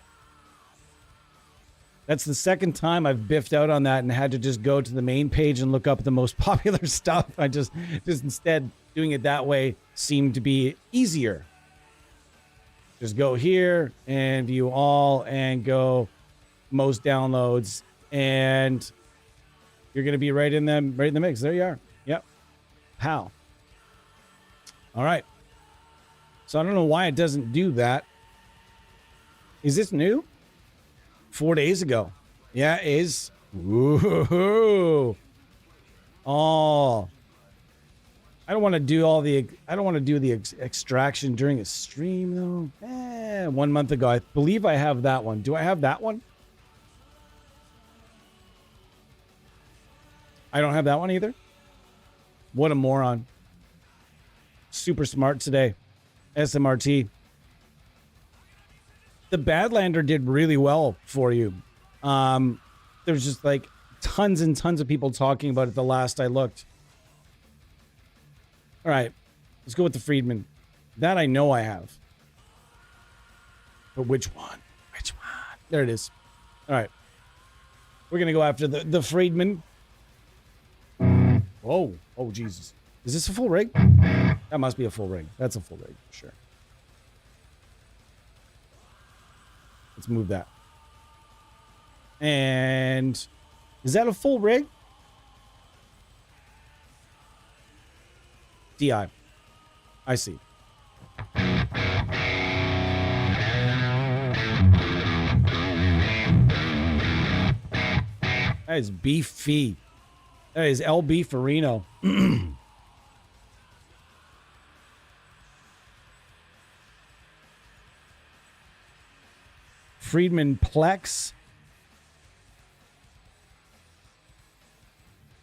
That's the second time I've biffed out on that and had to just go to the main page and look up the most popular stuff. I just instead doing it that way seemed to be easier. Just go here and view all and go most downloads, and you're going to be right in the mix. There you are. Yep. How? All right. So I don't know why it doesn't do that. Is this new? 4 days ago. Yeah, it is. Woohoo. Oh. I don't want to do the extraction during a stream though. 1 month ago. I believe I have that one. Do I have that one? I don't have that one either. What a moron. Super smart today. SMRT. The Badlander did really well for you. There's just like tons and tons of people talking about it the last I looked. All right, let's go with the Freedman. That I know I have. But which one? Which one? There it is. All right. We're going to go after the Friedman. Whoa. Oh, Jesus. Is this a full rig? That must be a full rig. That's a full rig for sure. Let's move that. And is that a full rig? DI. I see. That is beefy. That is LB Farino. Friedman Plex.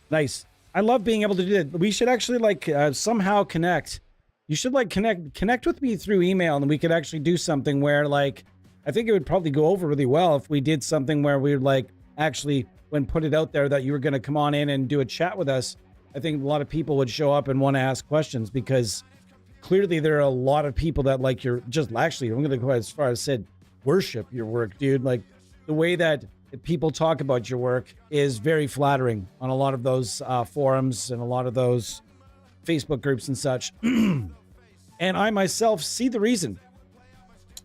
Nice. I love being able to do that. We should actually like somehow connect. You should like connect with me through email, and we could actually do something where like I think it would probably go over really well if we did something where we would like actually when put it out there that you were going to come on in and do a chat with us. I think a lot of people would show up and want to ask questions because clearly there are a lot of people that like your just actually I'm going to go as far as said worship your work, dude. Like the way that people talk about your work is very flattering on a lot of those forums and a lot of those Facebook groups and such. And I myself see the reason.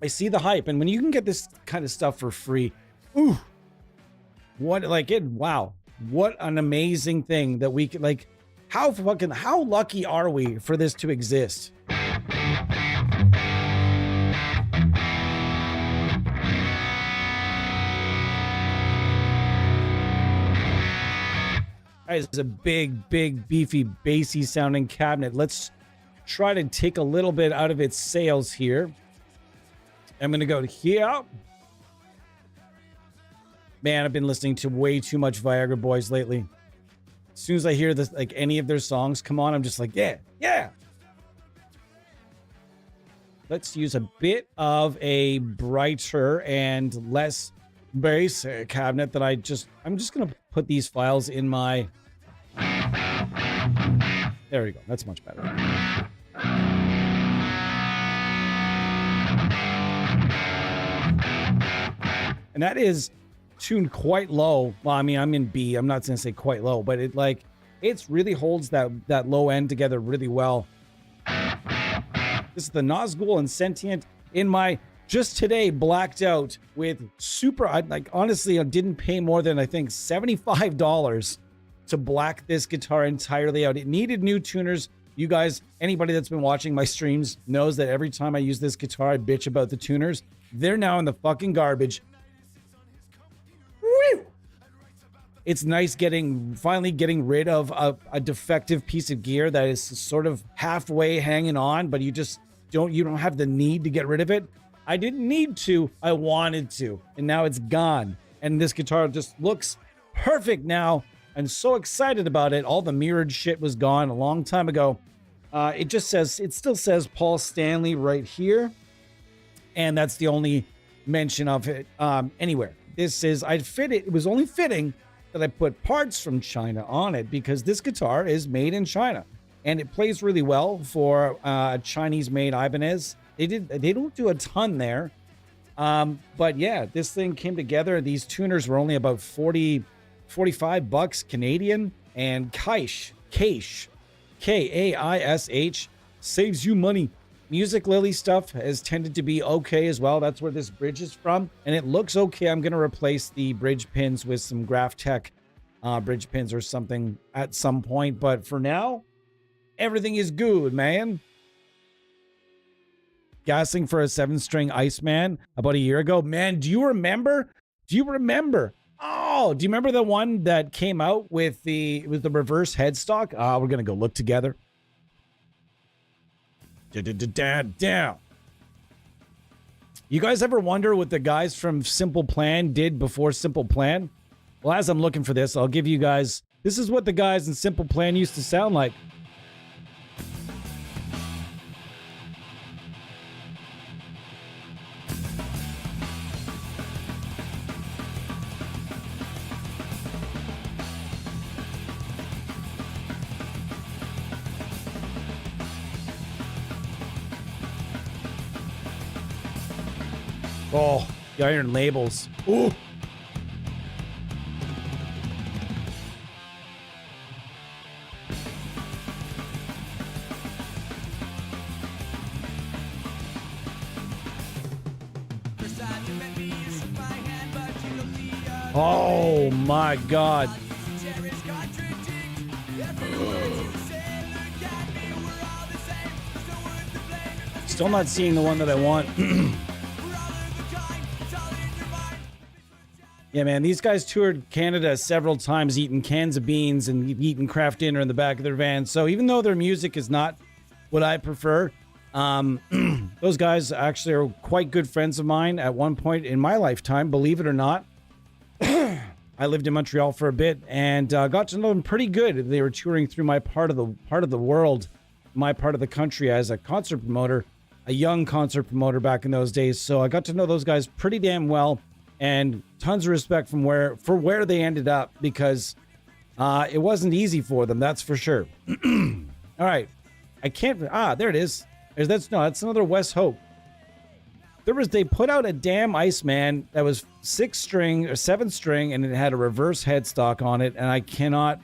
I see the hype. And when you can get this kind of stuff for free, ooh, what like it, wow. What an amazing thing that we can like, how lucky are we for this to exist? That is a big, beefy, bassy sounding cabinet. Let's try to take a little bit out of its sails here. I'm going to go to here. Man, I've been listening to way too much Viagra Boys lately. As soon as I hear this, like any of their songs come on, I'm just like, yeah, yeah. Let's use a bit of a brighter and less bass cabinet that I'm just going to put these files in my... There we go. That's much better. And that is tuned quite low. Well, I mean, I'm in B. I'm not going to say quite low, but it really holds that low end together really well. This is the Nazgul and Sentient in my just today blacked out with super. Honestly, I didn't pay more than I think $75 to black this guitar entirely out. It needed new tuners. You guys, anybody that's been watching my streams knows that every time I use this guitar, I bitch about the tuners. They're now in the fucking garbage. Woo! It's nice finally getting rid of a defective piece of gear that is sort of halfway hanging on, but you don't have the need to get rid of it. I didn't need to, I wanted to, and now it's gone. And this guitar just looks perfect now. I'm so excited about it. All the mirrored shit was gone a long time ago. It still says Paul Stanley right here. And that's the only mention of it anywhere. It was only fitting that I put parts from China on it because this guitar is made in China. And it plays really well for a Chinese-made Ibanez. They don't do a ton there. But yeah, this thing came together. These tuners were only about $45 Canadian, and Kaish, K-A-I-S-H, saves you money. Music Lily stuff has tended to be okay as well. That's where this bridge is from, and it looks okay. I'm going to replace the bridge pins with some Graphtec bridge pins or something at some point, but for now, everything is good, man. Gassing for a 7-string Iceman about a year ago. Man, do you remember? Oh, do you remember the one that came out with the reverse headstock? We're going to go look together. Down. You guys ever wonder what the guys from Simple Plan did before Simple Plan? Well, as I'm looking for this, I'll give you guys... This is what the guys in Simple Plan used to sound like. Oh, the iron labels. Ooh. Oh my God. Still not seeing the one that I want. Yeah, man, these guys toured Canada several times, eating cans of beans and eating craft dinner in the back of their van. So even though their music is not what I prefer, those guys actually are quite good friends of mine at one point in my lifetime, believe it or not. I lived in Montreal for a bit and got to know them pretty good. They were touring through my part of the world, my part of the country as a concert promoter, a young concert promoter back in those days. So I got to know those guys pretty damn well, and tons of respect for where they ended up, because it wasn't easy for them, that's for sure. All right, I can't. There it is. That's another West Hope. They put out a damn Iceman that was 6-string or 7-string, and it had a reverse headstock on it, and I cannot.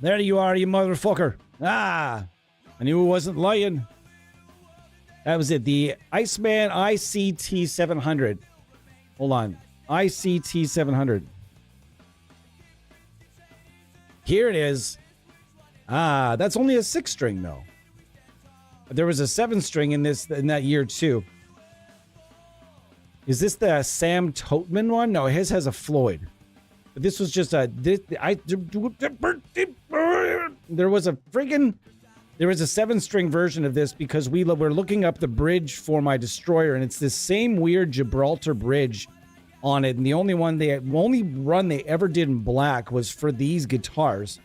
There you are, you motherfucker. I knew it wasn't lying. That was it. The Iceman ICT 700. Hold on. ICT 700. Here it is. That's only a 6-string though. There was a 7-string in that year too. Is this the Sam Toteman one? No, his has a Floyd. But this was just there was a 7-string version of this, because we were looking up the bridge for my destroyer, and it's this same weird Gibraltar bridge on it, and the only run they ever did in black was for these guitars.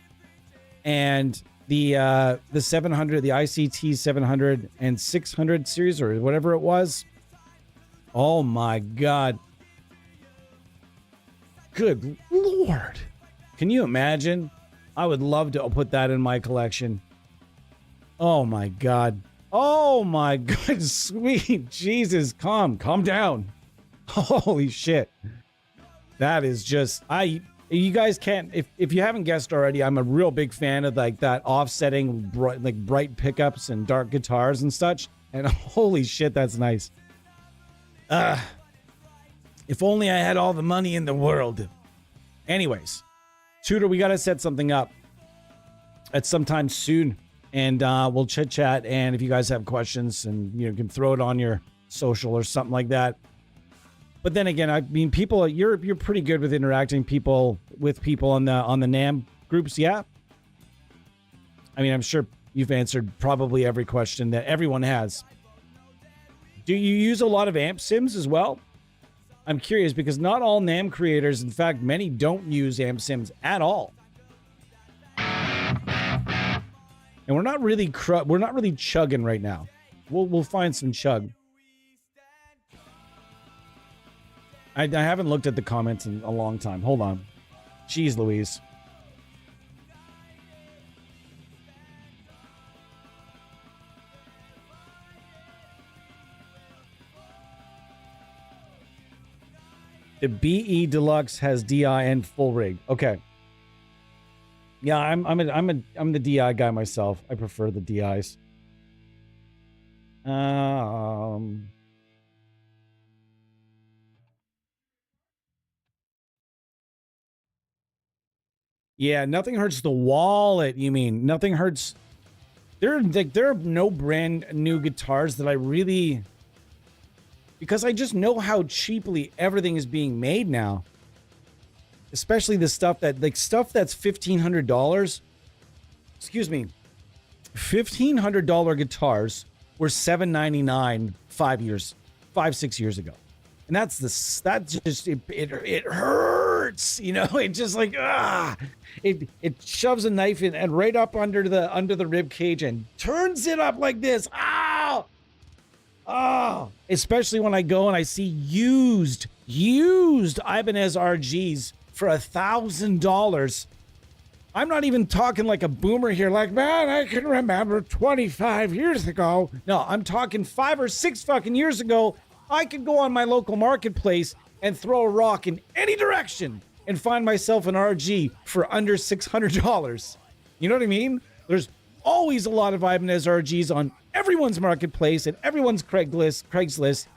And the 700, the ICT 700 and 600 series, or whatever it was, oh my God, good Lord, can you imagine? I would love to put that in my collection. Oh my God, sweet Jesus, calm down. Holy shit. That is just, you guys can't, if you haven't guessed already, I'm a real big fan of like that offsetting bright pickups and dark guitars and such. And holy shit, that's nice. If only I had all the money in the world. Anyways, Tutor, we got to set something up at some time soon, and we'll chit chat. And if you guys have questions, and you can throw it on your social or something like that. But then again, I mean, people, you're pretty good with interacting with people on the NAM groups, yeah? I mean, I'm sure you've answered probably every question that everyone has. Do you use a lot of amp sims as well? I'm curious, because not all NAM creators, in fact, many don't use amp sims at all. And we're not really chugging right now. We'll find some chug. I haven't looked at the comments in a long time. Hold on. Jeez Louise. The BE Deluxe has DI and full rig. Okay. Yeah, I'm the DI guy myself. I prefer the DIs. Yeah, nothing hurts the wallet, you mean. Nothing hurts. There are no brand new guitars that I really, because I just know how cheaply everything is being made now. Especially the stuff that's $1,500. Excuse me. $1,500 guitars were $799 5-6 years ago. And it hurts, it just like, it shoves a knife in and right up under the rib cage and turns it up like this. Especially when I go and I see used Ibanez RGs for $1,000. I'm not even talking like a boomer here, like, man, I can remember 25 years ago. No, I'm talking 5 or 6 fucking years ago. I could go on my local marketplace and throw a rock in any direction and find myself an RG for under $600. You know what I mean? There's always a lot of Ibanez RGs on everyone's marketplace and everyone's Craigslist.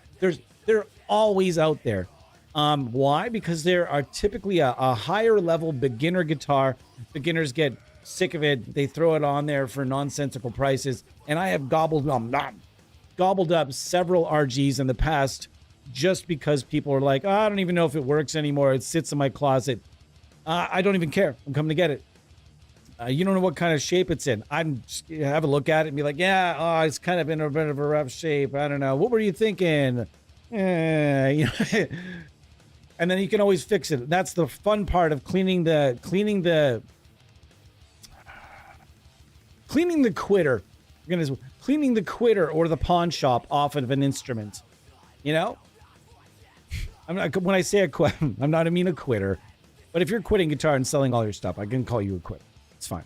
They're always out there. Why? Because there are typically a higher level beginner guitar. Beginners get sick of it. They throw it on there for nonsensical prices. And I have gobbled up several RGs in the past just because people are like, oh, I don't even know if it works anymore. It sits in my closet. I don't even care. I'm coming to get it. You don't know what kind of shape it's in. I'm just have a look at it and be like, yeah, oh, it's kind of in a bit of a rough shape. I don't know. What were you thinking? You know, and then you can always fix it. That's the fun part of cleaning the quitter. Cleaning the quitter or the pawn shop off of an instrument. You know, when I say I'm not a quitter, but if you're quitting guitar and selling all your stuff, I can call you a quitter. It's fine.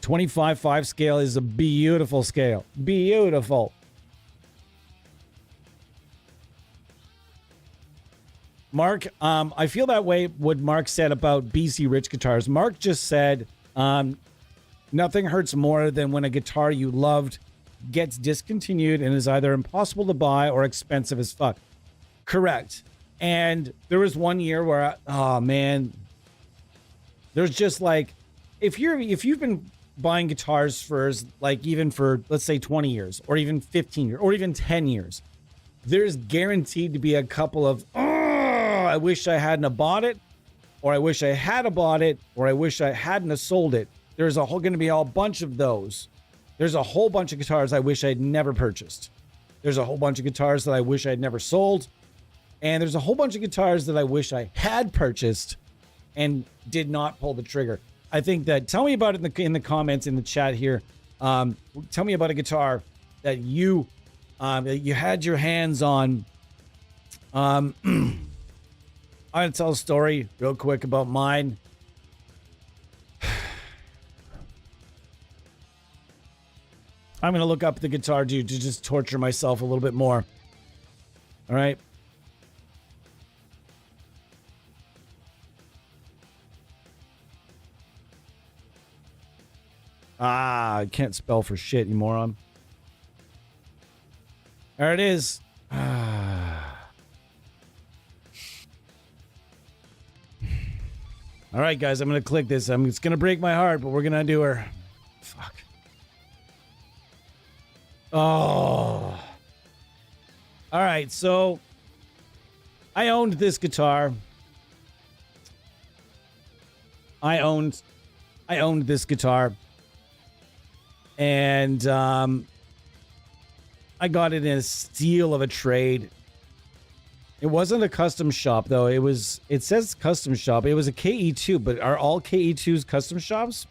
25/5 scale is a beautiful scale. Beautiful. Mark, I feel that way what Mark said about BC Rich guitars. Mark just said, nothing hurts more than when a guitar you loved gets discontinued and is either impossible to buy or expensive as fuck. Correct. And there was one year where, oh man, there's just like, if you've been buying guitars for like even for, let's say 20 years or even 15 years or even 10 years, there's guaranteed to be a couple of, I wish I hadn't have bought it, or I wish I had have bought it, or I wish I hadn't have sold it. There's going to be a bunch of those. There's a whole bunch of guitars I wish I'd never purchased. There's a whole bunch of guitars that I wish I'd never sold. And there's a whole bunch of guitars that I wish I had purchased and did not pull the trigger. I think that, tell me about it in the comments in the chat here. Tell me about a guitar that you had your hands on. I'm going to tell a story real quick about mine. I'm going to look up the guitar, dude, to just torture myself a little bit more. All right. I can't spell for shit, you moron. There it is. All right, guys, I'm going to click this. It's going to break my heart, but we're going to do her. Fuck. Oh. All right, so I owned this guitar. I owned this guitar. And I got it in a steal of a trade. It wasn't a custom shop, though. It says custom shop. It was a KE2, but are all KE2s custom shops?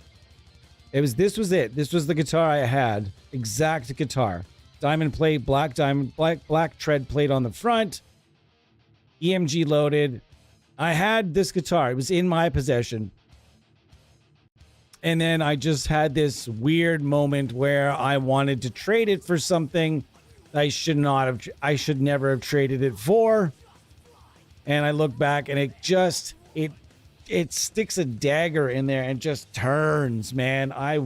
This was it. This was the guitar I had. Exact guitar. Diamond plate, black tread plate on the front. EMG loaded. I had this guitar. It was in my possession. And then I just had this weird moment where I wanted to trade it for something I should never have traded it for. And I look back and it sticks a dagger in there and just turns, man. I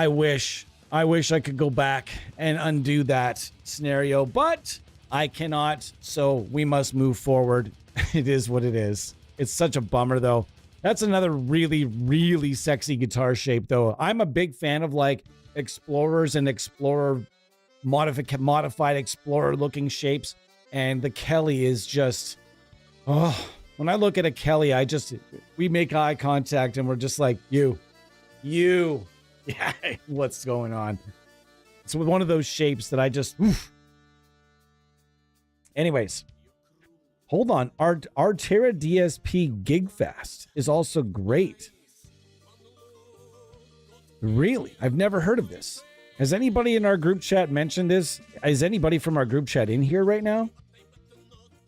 wish I could go back and undo that scenario, but I cannot. So we must move forward. It is what it is. It's such a bummer though. That's another really, really sexy guitar shape though. I'm a big fan of like Explorers and Explorer modified Explorer looking shapes, and the Kelly is just, oh, when I look at a Kelly, we make eye contact and we're just like, you, yeah, what's going on? It's one of those shapes that I just, oof. Anyways, hold on. Our Terra DSP Gigfast is also great. Really? I've never heard of this. Has anybody in our group chat mentioned this? Is anybody from our group chat in here right now?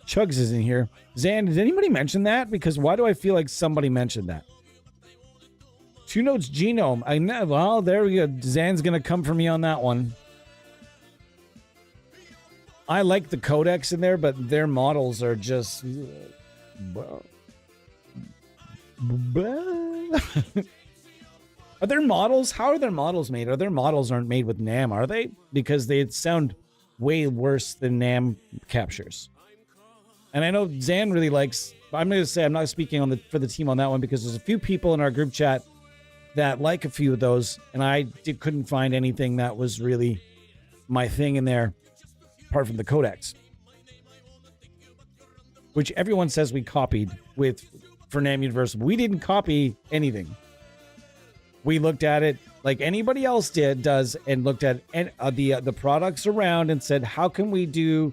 Chugs isn't here. Zan, did anybody mention that? Because why do I feel like somebody mentioned that? 2 Notes Genome. I know. Well, there we go. Zan's going to come for me on that one. I like the codecs in there, but their models are just... Are their models? How are their models made? Their models aren't made with NAM, are they? Because they sound way worse than NAM captures. And I know Zan really likes... I'm going to say I'm not speaking for the team on that one because there's a few people in our group chat that like a few of those, and I couldn't find anything that was really my thing in there, apart from the codecs, which everyone says we copied for NAM Universal. We didn't copy anything. We looked at it like anybody else does, and looked at the products around and said, how can we do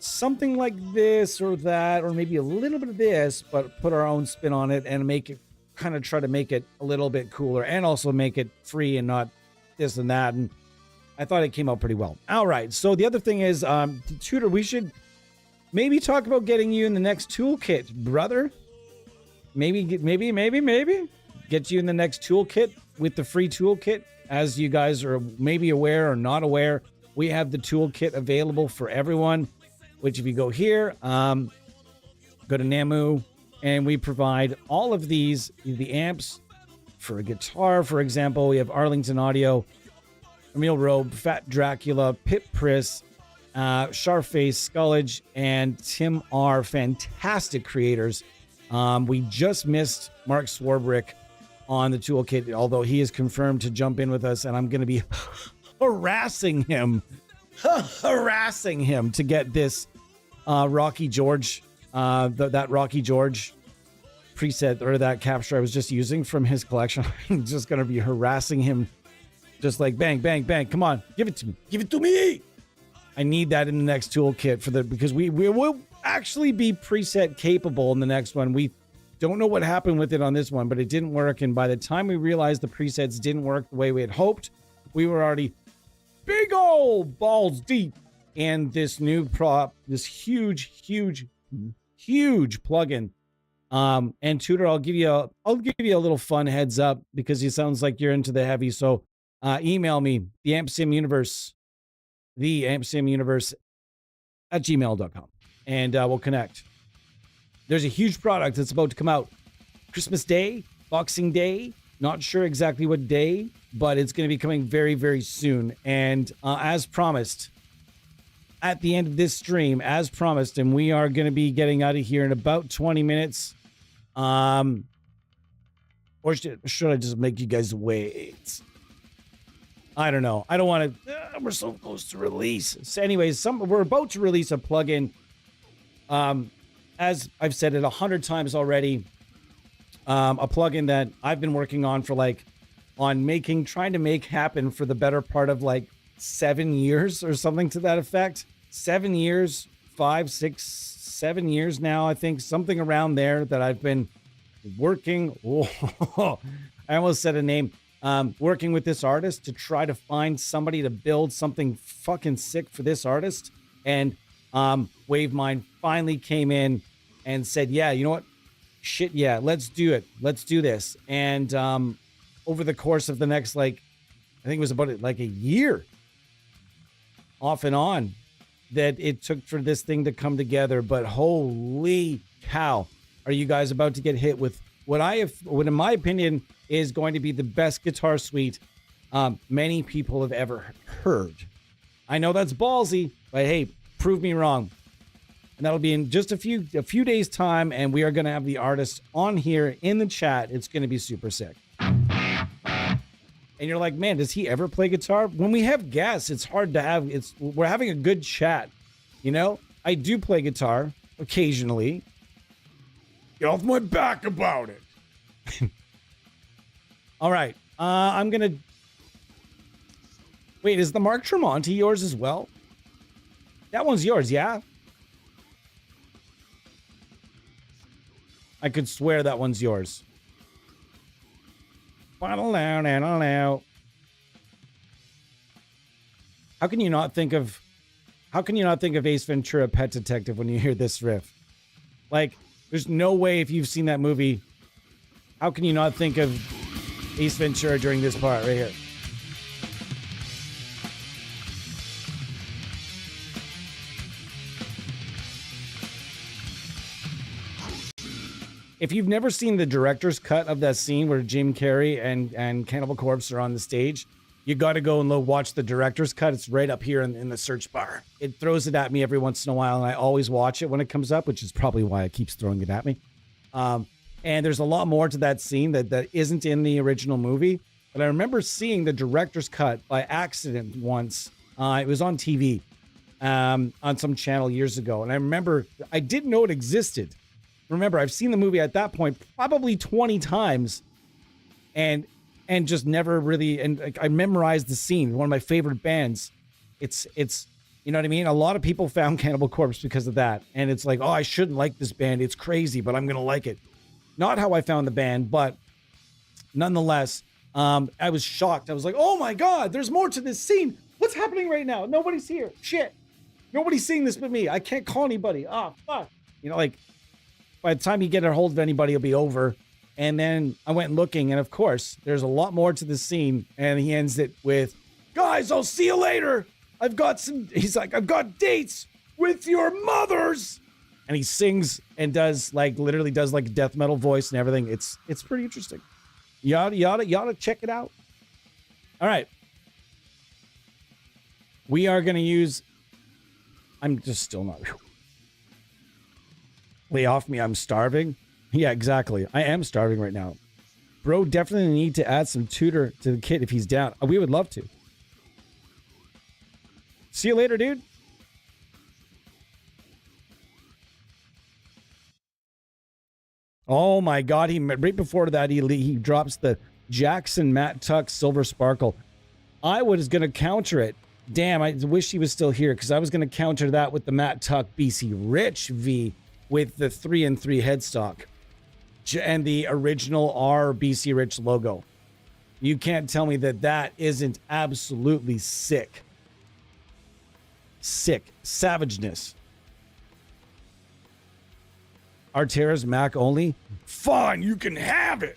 something like this or that, or maybe a little bit of this, but put our own spin on it and make it kind of try to make it a little bit cooler and also make it free and not this and that. And I thought it came out pretty well. All right. So the other thing is, Tutor, we should maybe talk about getting you in the next toolkit, brother. Maybe get you in the next toolkit with the free toolkit. As you guys are maybe aware or not aware, we have the toolkit available for everyone, which if you go here, go to Namu, and we provide all of these, the amps for a guitar, for example. We have Arlington Audio, Emil Robe, Fat Dracula, Pip Priss, Sharface, Scullage, and Tim R. Fantastic creators. We just missed Mark Swarbrick on the toolkit, although he is confirmed to jump in with us, and I'm going to be harassing him to get this Rocky George, that Rocky George preset, or that capture I was just using from his collection. I'm just going to be harassing him, just like bang, bang, bang. Come on, give it to me. Give it to me. I need that in the next toolkit because we will actually be preset capable in the next one. We don't know what happened with it on this one, but it didn't work. And by the time we realized the presets didn't work the way we had hoped, we were already big old balls deep in this new this huge plugin. And Tutor, I'll give you a little fun heads up because he sounds like you're into the heavy. So email me, theampsimuniverse at gmail.com, and we'll connect. There's a huge product that's about to come out Christmas Day, Boxing Day, not sure exactly what day, but it's going to be coming very, very soon. And as promised, at the end of this stream, as promised, and we are going to be getting out of here in about 20 minutes. Or should I just make you guys wait? I don't know. I don't want to. We're so close to release. So anyways, we're about to release a plugin. As I've said it 100 times already, a plugin that I've been working on for trying to make happen for the better part of 7 years or something to that effect. 7 years, 5, 6, 7 years now, I think, something around there that I've been working. Oh, I almost said a name. Working with this artist to try to find somebody to build something fucking sick for this artist. And Wavemind finally came in and said, yeah, you know what? Shit, yeah, let's do it. Let's do this. And over the course of the next, I think it was about a year off and on that it took for this thing to come together. But holy cow, are you guys about to get hit with what in my opinion is going to be the best guitar suite many people have ever heard. I know that's ballsy, but hey, prove me wrong. And that'll be in just a few days time, and we are going to have the artist on here in the chat. It's going to be super sick. And you're like, man, does he ever play guitar? When we have guests, it's hard to have. We're having a good chat. You know, I do play guitar occasionally. Get off my back about it. All right. I'm going to... Wait, is the Mark Tremonti yours as well? That one's yours, yeah? I could swear that one's yours. How can you not think of How can you not think of Ace Ventura: Pet Detective when you hear this riff? Like, there's no way if you've seen that movie, how can you not think of Ace Ventura during this part right here? If you've never seen the director's cut of that scene where Jim Carrey and Cannibal Corpse are on the stage, you got to go and watch the director's cut. It's right up here in the search bar. It throws it at me every once in a while, and I always watch it when it comes up, which is probably why it keeps throwing it at me. And there's a lot more to that scene that isn't in the original movie. But I remember seeing the director's cut by accident once. It was on TV on some channel years ago. And I remember I didn't know it existed. Remember, I've seen the movie at that point probably 20 times and just never really, and I memorized the scene. One of my favorite bands. It's you know what I mean? A lot of people found Cannibal Corpse because of that. And it's like, oh, I shouldn't like this band. It's crazy, but I'm going to like it. Not how I found the band, but nonetheless, I was shocked. I was like, oh my God, there's more to this scene. What's happening right now? Nobody's here. Shit. Nobody's seeing this but me. I can't call anybody. Oh, fuck. You know, like, by the time you get a hold of anybody, it'll be over. And then I went looking, and of course, there's a lot more to the scene. And he ends it with, guys, I'll see you later. He's like, I've got dates with your mothers. And he sings and literally does like a death metal voice and everything. It's pretty interesting. You ought to check it out. All right. We are going to use, I'm just still not. Lay off me, I'm starving. Yeah, exactly. I am starving right now. Bro, definitely need to add some tutor to the kid if he's down. We would love to. See you later, dude. Oh my God, right before that, he drops the Jackson Matt Tuck Silver Sparkle. I was going to counter it. Damn, I wish he was still here because I was going to counter that with the Matt Tuck BC Rich V with the 3-in-3 headstock and the original R BC Rich logo. You can't tell me that isn't absolutely sick. Sick. Savageness. Artera's Mac only? Fine, you can have it.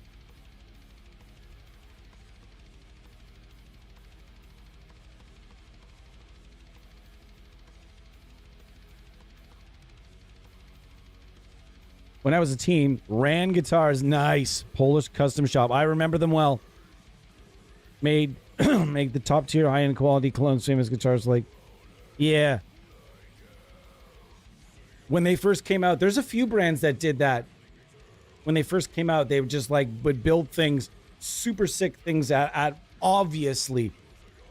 When I was a teen, Ran Guitars, nice. Polish custom shop. I remember them well. Made make the top tier high-end quality cologne famous guitars like, yeah. When they first came out, there's a few brands that did that. When they first came out, they would just would build things, super sick things at obviously,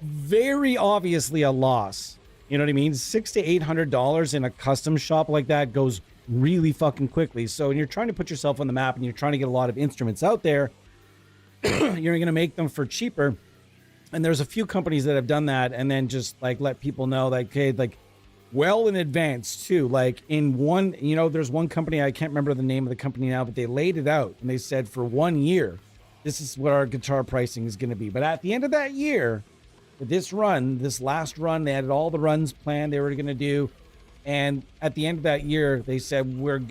very obviously a loss. You know what I mean? $600 to $800 in a custom shop like that goes really fucking quickly. So when you're trying to put yourself on the map and you're trying to get a lot of instruments out there, you're going to make them for cheaper. And there's a few companies that have done that and then just let people know well in advance too. In one, there's one company, I can't remember the name of the company now, but they laid it out and they said for 1 year, this is what our guitar pricing is going to be. But at the end of that year, this last run, they had all the runs planned they were going to do. And at the end of that year, they said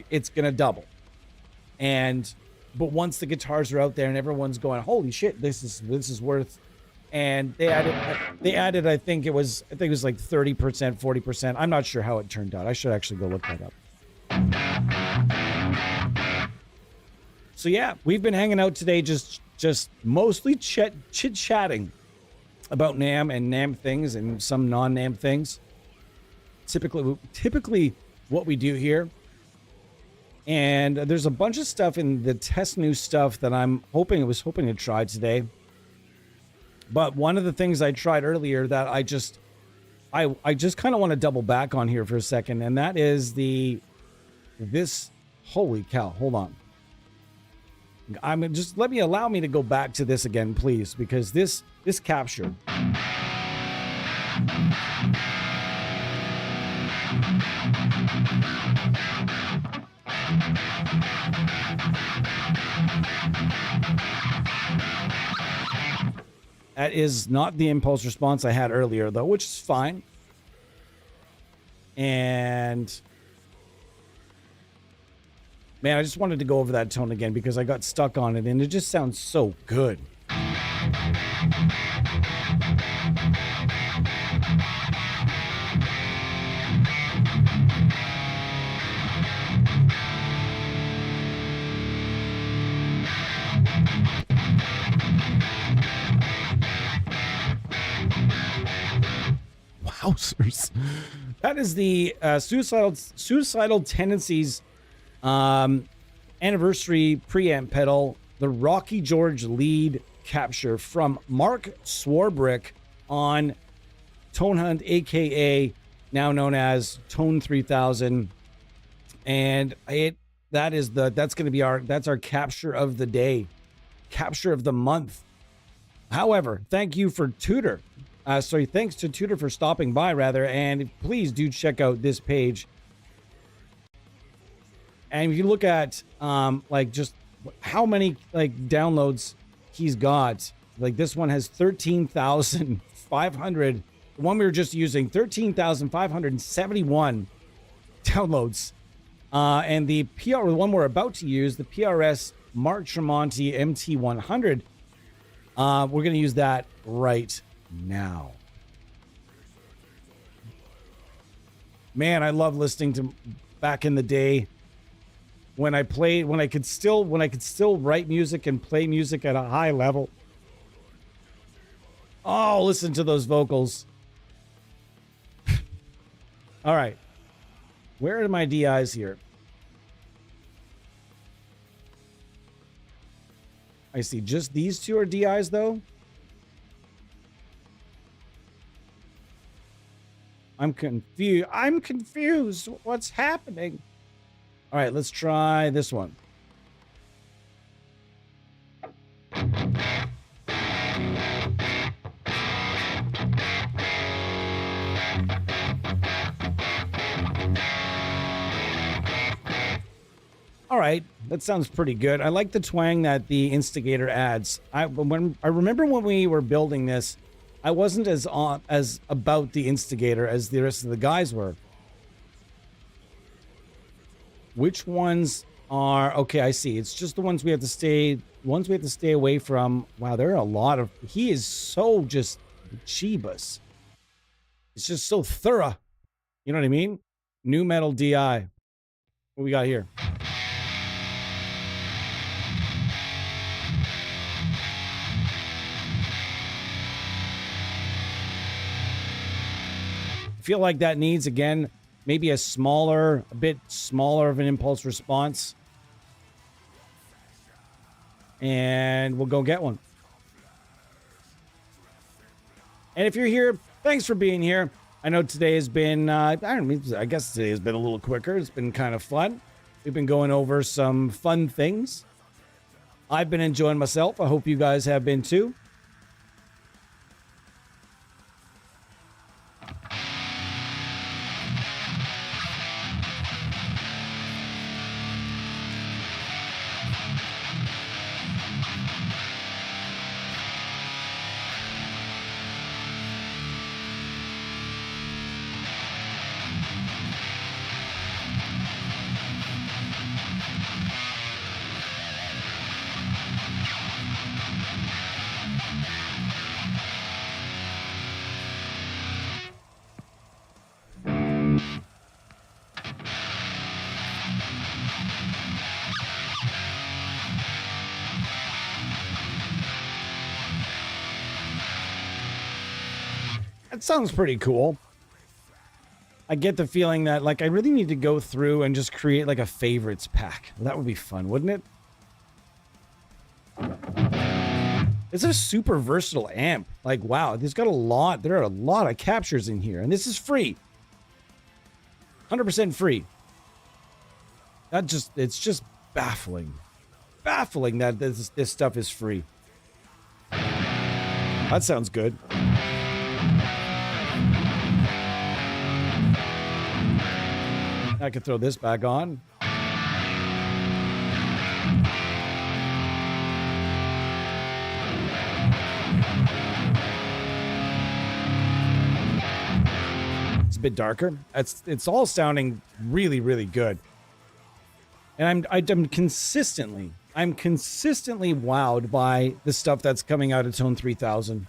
it's going to double. But once the guitars are out there and everyone's going, holy shit, this is worth. And they added, I think it was like 30%, 40%. I'm not sure how it turned out. I should actually go look that up. So yeah, we've been hanging out today, just mostly chit-chatting about NAMM and NAMM things and some non-NAMM things. Typically what we do here. And there's a bunch of stuff in the test new stuff that I was hoping to try today. But one of the things I tried earlier that I just kind of want to double back on here for a second, and that is this holy cow, hold on. Allow me to go back to this again, please, because this capture. That is not the impulse response I had earlier, though, which is fine. And man, I just wanted to go over that tone again because I got stuck on it and it just sounds so good. Wowzers. That is the Suicidal Tendencies anniversary preamp pedal, the Rocky George lead capture from Mark Swarbrick on Tone Hunt, aka now known as Tone 3000. And that's going to be our capture of the day, capture of the month. However, thank you for Tudor. Thanks to Tudor for stopping by, rather, and please do check out this page. And if you look at like just how many like downloads he's got, like this one has 13,500. The one we were just using, 13,571 downloads. And the one we're about to use, the PRS Mark Tremonti MT100, we're going to use that right now. Man, I love listening to back in the day when I could still write music and play music at a high level. Oh, listen to those vocals. All right. Where are my DIs here? I see just these two are DIs though. I'm confused. What's happening? All right, let's try this one. All right, that sounds pretty good. I like the twang that the instigator adds. I remember when we were building this, I wasn't as about the instigator as the rest of the guys were. Which ones are okay? I see. It's just the ones we have to stay away from. Wow, there are a lot of. He is so just Jeebus. It's just so thorough. You know what I mean? New metal DI. What we got here? Feel like that needs, again, maybe a bit smaller of an impulse response. And we'll go get one. And if you're here, thanks for being here. I know today has been, I guess today has been a little quicker. It's been kind of fun. We've been going over some fun things. I've been enjoying myself. I hope you guys have been too. That sounds pretty cool. I get the feeling that, like, I really need to go through and just create, like, a favorites pack. That would be fun, wouldn't it? It's a super versatile amp. Like, wow, there's got a lot. There are a lot of captures in here, and this is free. 100% free. It's just baffling. Baffling that this stuff is free. That sounds good. I could throw this back on. It's bit darker. It's all sounding really, really good. And I'm consistently wowed by the stuff that's coming out of Tone 3000.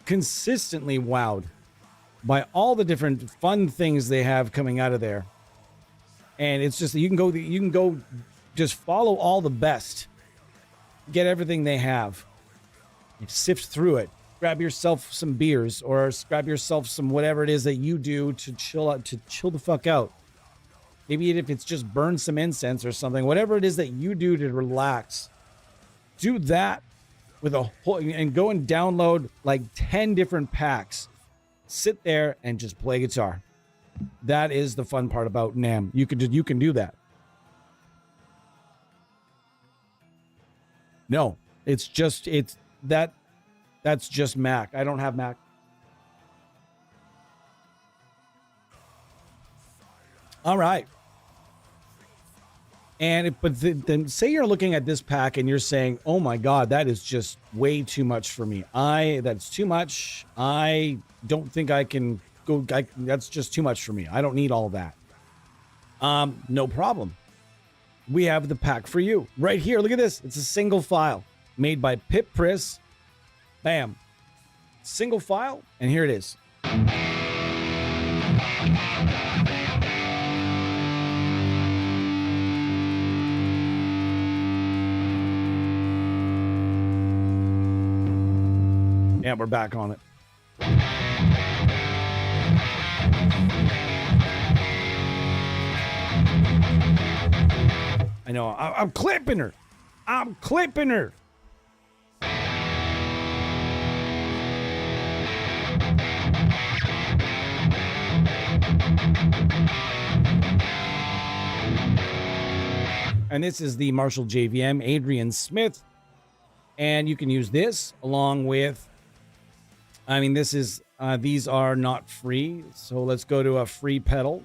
Consistently wowed by all the different fun things they have coming out of there. And it's just, you can go just follow all the best. Get everything they have. Sift through it. Grab yourself some beers or grab yourself some whatever it is that you do to chill out, to chill the fuck out. Maybe if it's just burn some incense or something, whatever it is that you do to relax, do that with a whole, and go and download like 10 different packs. Sit there and just play guitar. That is the fun part about NAMM. You can do that. No, that's just Mac. I don't have Mac. All right. And but then say you're looking at this pack and you're saying, "Oh my God, that is just way too much for me. That's too much. I don't think I can go. That's just too much for me. I don't need all that." No problem. We have the pack for you right here. Look at this. It's a single file made by Pip Priss. Bam. Single file, and here it is. Yeah, we're back on it. I know. I'm clipping her. I'm clipping her. And this is the Marshall JVM Adrian Smith. And you can use this along with, I mean, this is, these are not free. So let's go to a free pedal.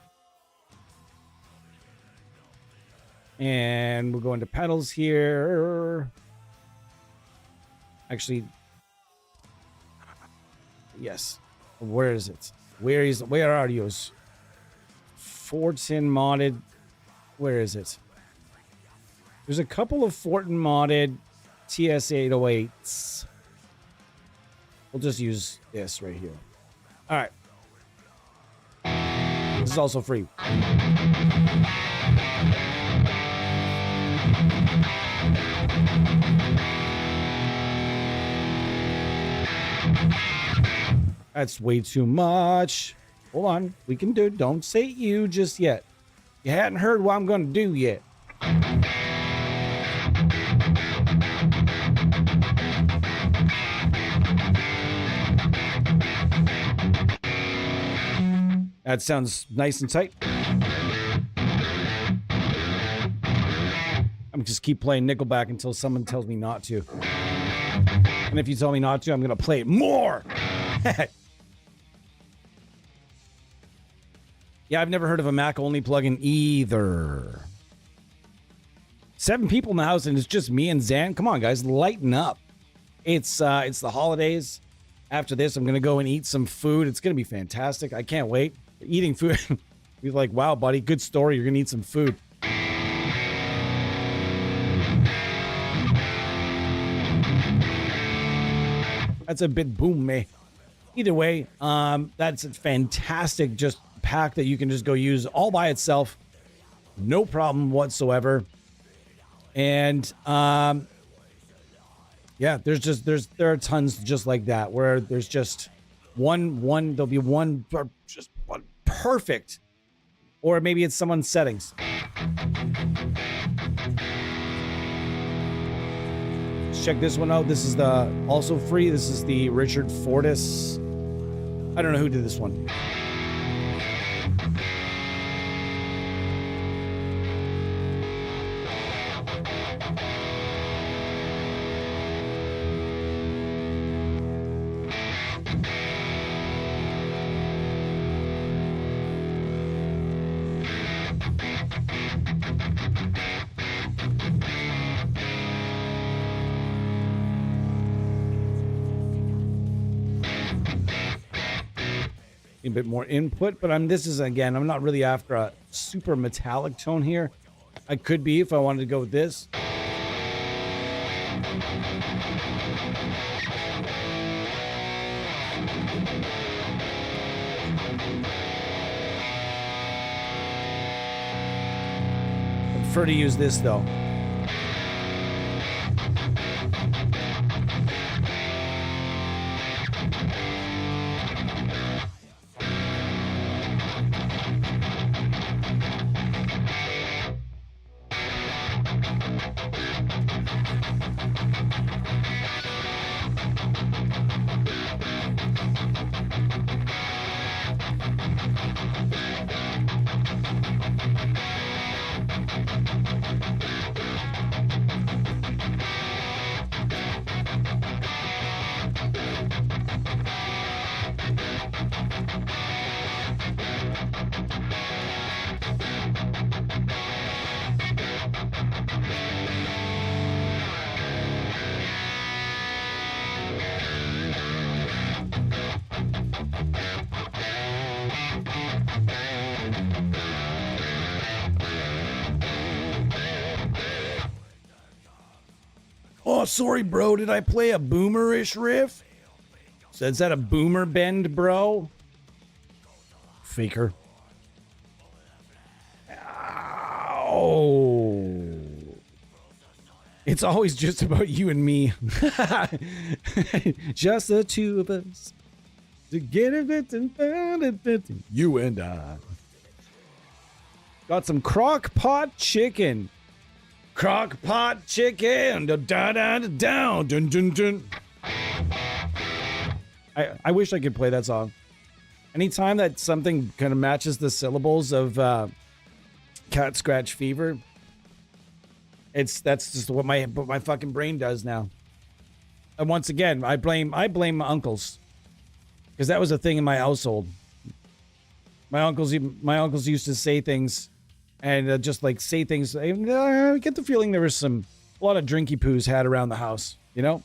And we'll go into pedals here. Actually, yes. Where is it? Where are yours? Fortin modded. Where is it? There's a couple of Fortin modded TS808s. We'll just use this right here. All right. This is also free. That's way too much. Hold on. We can do it. Don't say you just yet. You hadn't heard what I'm going to do yet. That sounds nice and tight. I'm just keep playing Nickelback until someone tells me not to. And if you tell me not to, I'm going to play it more. Yeah, I've never heard of a Mac-only plugin either. 7 people in the house, and it's just me and Zan. Come on, guys, lighten up. It's the holidays. After this, I'm going to go and eat some food. It's going to be fantastic. I can't wait. Eating food. He's like, wow, buddy, good story. You're going to eat some food. That's a bit boom, me. Either way, that's a fantastic just pack that you can just go use all by itself. No problem whatsoever. And yeah, there are tons just like that where there's just there'll be one perfect, or maybe it's someone's settings. Let's check this one out. This is the also free. This is the Richard Fortis. I don't know who did this one. a bit more input, but this is, again, I'm not really after a super metallic tone here. I could be if I wanted to go with this. I prefer to use this though. Oh, sorry, bro. Did I play a boomerish riff? So is that a boomer bend, bro? Faker. Oh. It's always just about you and me. Just the two of us. To get a bit and you and I. Got some crock pot chicken. Crock pot chicken. Da da da da dun dun dun. I wish I could play that song. Anytime that something kind of matches the syllables of Cat Scratch Fever, that's just what my fucking brain does now. And once again, I blame my uncles, because that was a thing in my household. My uncles used to say things, and just like say things. I get the feeling there was a lot of drinky poos had around the house, you know.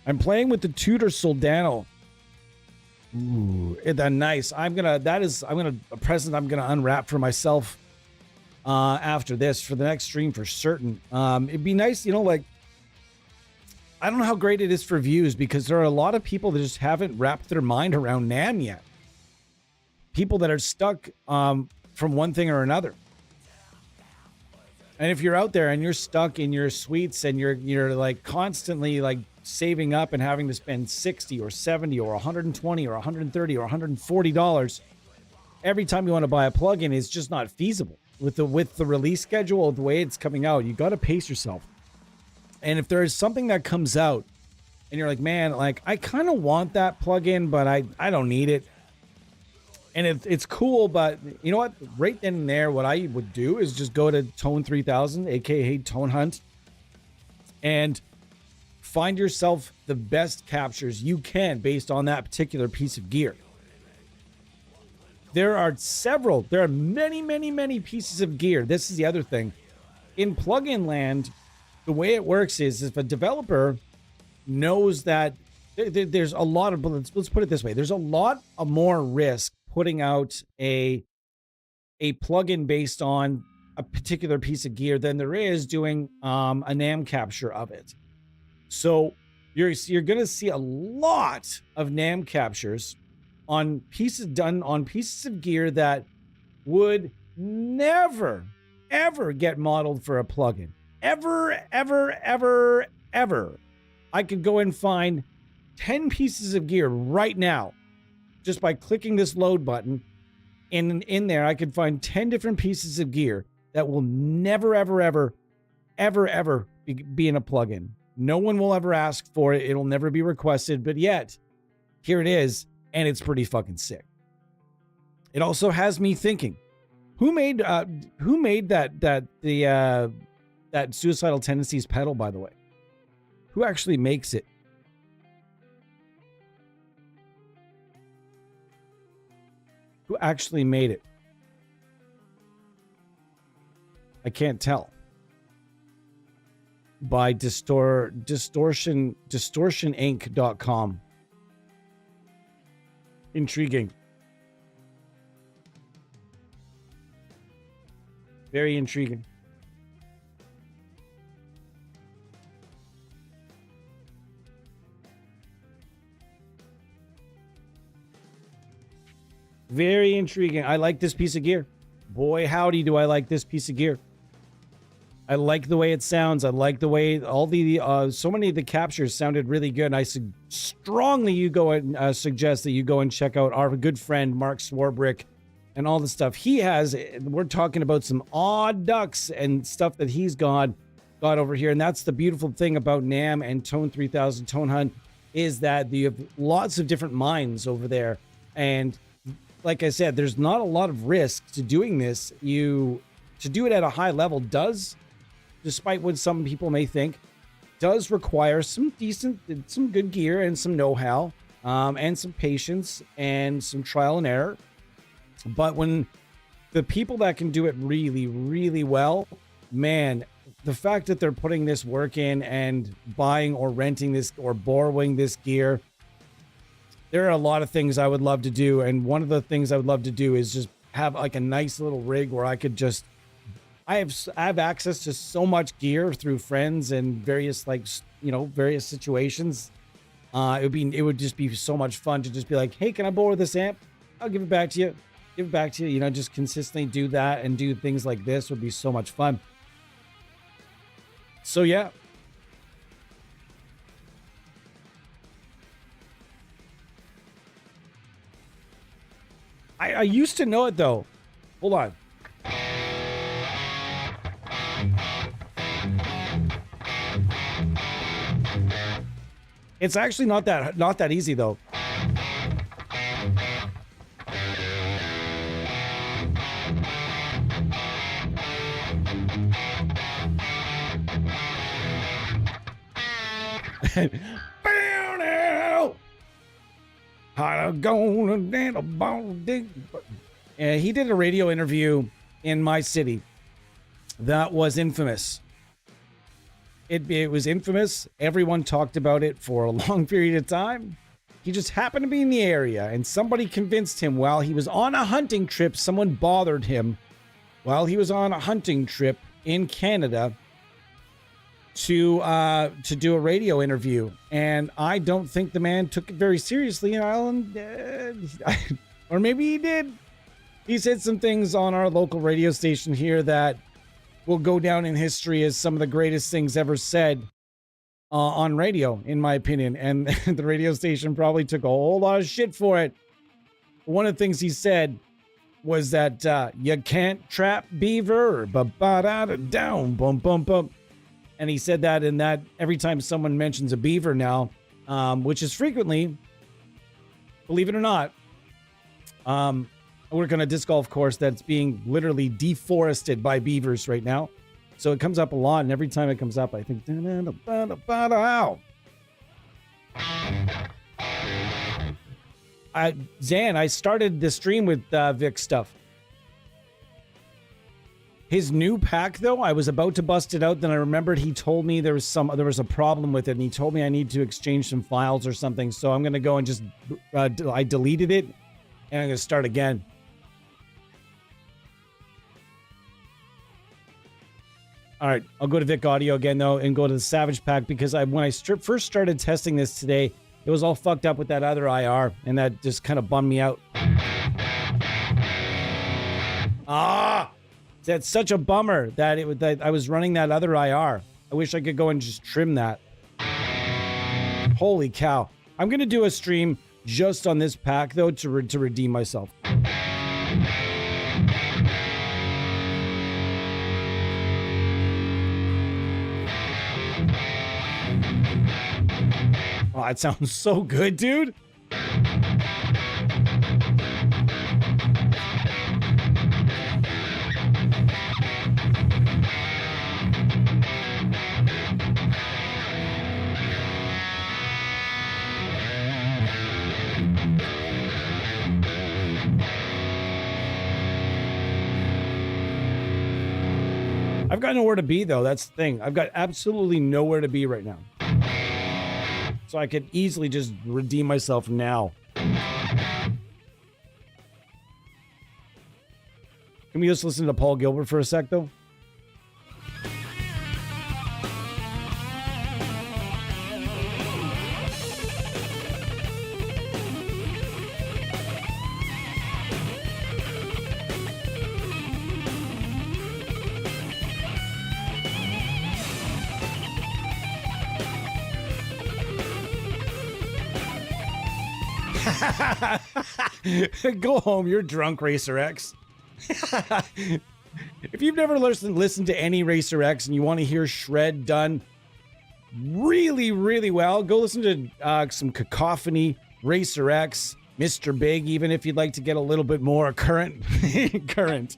I'm playing with the Tudor Soldano. Ooh, that's nice. A present I'm gonna unwrap for myself after this, for the next stream for certain. It'd be nice, you know, like, I don't know how great it is for views, because there are a lot of people that just haven't wrapped their mind around NAM yet. People that are stuck from one thing or another. And if you're out there and you're stuck in your suites and you're like constantly like saving up and having to spend $60 or $70 or $120 or $130 or $140 every time you want to buy a plugin, is just not feasible with the release schedule, the way it's coming out. You got to pace yourself. And if there is something that comes out and you're like, man, like, I kind of want that plugin, but I don't need it. And it's cool, but you know what? Right then and there, what I would do is just go to Tone 3000, aka Tone Hunt, and find yourself the best captures you can based on that particular piece of gear. There are many, many, many pieces of gear. This is the other thing. In plugin land, the way it works is if a developer knows that there's a lot of, let's put it this way, there's a lot of more risk putting out a plugin based on a particular piece of gear than there is doing a NAM capture of it. So you're going to see a lot of NAM captures on pieces of gear that would never, ever get modeled for a plugin. Ever, ever, ever, ever. I could go and find 10 pieces of gear right now just by clicking this load button. In there, I could find 10 different pieces of gear that will never, ever, ever, ever, ever be in a plugin. No one will ever ask for it. It'll never be requested, but yet here it is, and it's pretty fucking sick. It also has me thinking, who made that Suicidal Tendencies pedal, by the way? Who actually makes it? Who actually made it? I can't tell. By distortioninc.com. Intriguing. Very intriguing. Very intriguing. I like this piece of gear. Boy, howdy, do I like this piece of gear. I like the way it sounds. I like the way all the so many of the captures sounded really good. And I strongly you go and suggest that you go and check out our good friend Mark Swarbrick and all the stuff he has. We're talking about some odd ducks and stuff that he's got over here. And that's the beautiful thing about NAMM and Tone 3000 Tone Hunt, is that you have lots of different minds over there. And like I said, there's not a lot of risk to doing this. To do it at a high level does, despite what some people may think, does require some good gear and some know-how, and some patience and some trial and error. But when the people that can do it really, really well, man, the fact that they're putting this work in and buying or renting this or borrowing this gear, there are a lot of things I would love to do. And one of the things I would love to do is just have like a nice little rig where I could just, I have access to so much gear through friends and various, like, various situations. It would just be so much fun to just be like, hey, can I borrow this amp? I'll give it back to you. Give it back to you. Just consistently do that and do things like this would be so much fun. So yeah. I used to know it though. Hold on. It's actually not that easy though. He did a radio interview in my city that was infamous. It was infamous. Everyone talked about it for a long period of time. He just happened to be in the area, and somebody convinced him while he was on a hunting trip. Someone bothered him while he was on a hunting trip in Canada to do a radio interview, and I don't think the man took it very seriously. Or maybe he did. He said some things on our local radio station here that will go down in history as some of the greatest things ever said on radio, in my opinion. And the radio station probably took a whole lot of shit for it. One of the things he said was that you can't trap beaver, down, bum, bum, bum. And he said that in that every time someone mentions a beaver now, which is frequently, believe it or not, I work on a disc golf course that's being literally deforested by beavers right now. So it comes up a lot, and every time it comes up, I think, Zan, I started the stream with Vic stuff. His new pack, though, I was about to bust it out. Then I remembered he told me there was a problem with it, and he told me I need to exchange some files or something. So I'm going to go and just, I deleted it, and I'm going to start again. All right, I'll go to Vic Audio again, though, and go to the Savage pack, because when I first started testing this today, it was all fucked up with that other IR, and that just kind of bummed me out. That's such a bummer that I was running that other IR. I wish I could go and just trim that. Holy cow. I'm going to do a stream just on this pack, though, to redeem myself. Oh, that sounds so good, dude. I've got nowhere to be, though. That's the thing. I've got absolutely nowhere to be right now. So I could easily just redeem myself now. Can we just listen to Paul Gilbert for a sec, though? Go home, you're drunk, Racer X. If you've never listened to any Racer X and you want to hear Shred done really, really well, go listen to some Cacophony, Racer X, Mr. Big, even if you'd like to get a little bit more current. current.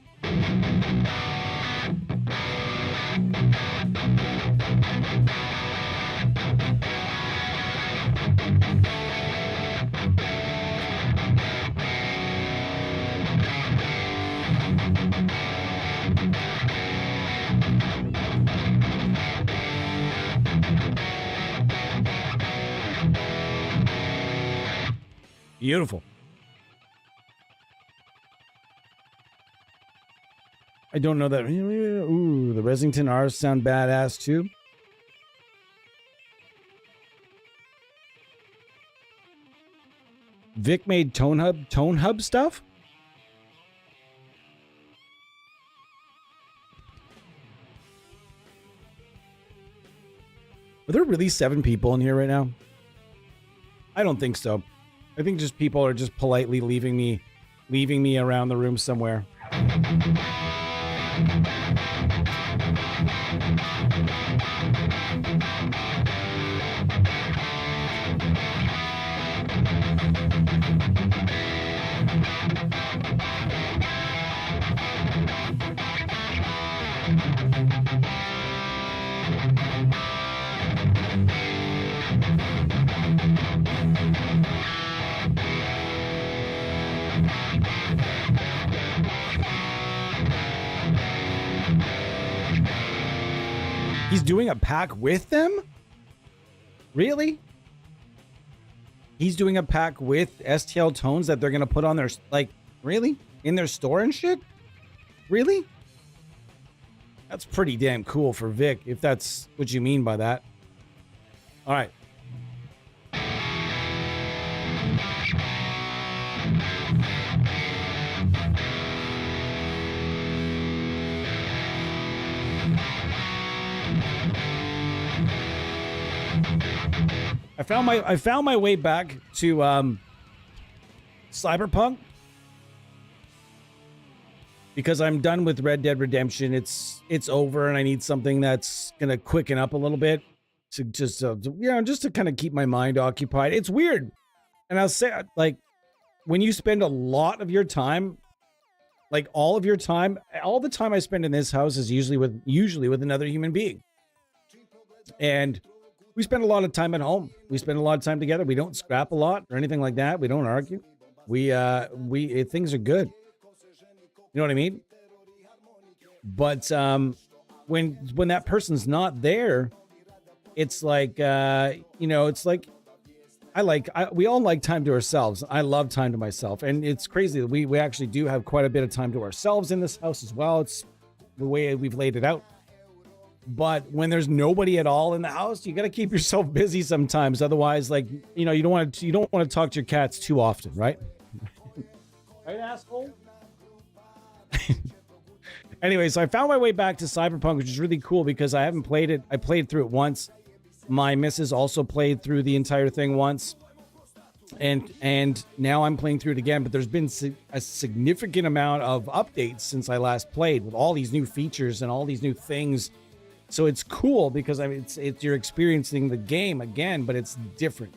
Beautiful. I don't know that. Ooh, the Resington R's sound badass too. Vic made Tone Hub stuff? Are there really 7 people in here right now? I don't think so. I think just people are just politely leaving me around the room somewhere. He's doing a pack with them? Really? He's doing a pack with STL tones that they're going to put on their, like, really? In their store and shit? Really? That's pretty damn cool for Vic, if that's what you mean by that. All right. I found my way back to Cyberpunk because I'm done with Red Dead Redemption. It's over, and I need something that's gonna quicken up a little bit to just to kind of keep my mind occupied. It's weird, and I'll say, like, when you spend a lot of your time, like all of your time, all the time I spend in this house is usually with another human being, and we spend a lot of time at home. We spend a lot of time together. We don't scrap a lot or anything like that. We don't argue. Things are good. You know what I mean? But when that person's not there, it's like it's like we all like time to ourselves. I love time to myself, and it's crazy that we actually do have quite a bit of time to ourselves in this house as well. It's the way we've laid it out. But when there's nobody at all in the house, you got to keep yourself busy sometimes. Otherwise, like, you don't want to talk to your cats too often, right? Right, asshole? Anyway, so I found my way back to Cyberpunk, which is really cool because I haven't played it. I played through it once. My missus also played through the entire thing once. And now I'm playing through it again, but there's been a significant amount of updates since I last played with all these new features and all these new things. So it's cool because you're experiencing the game again, but it's different.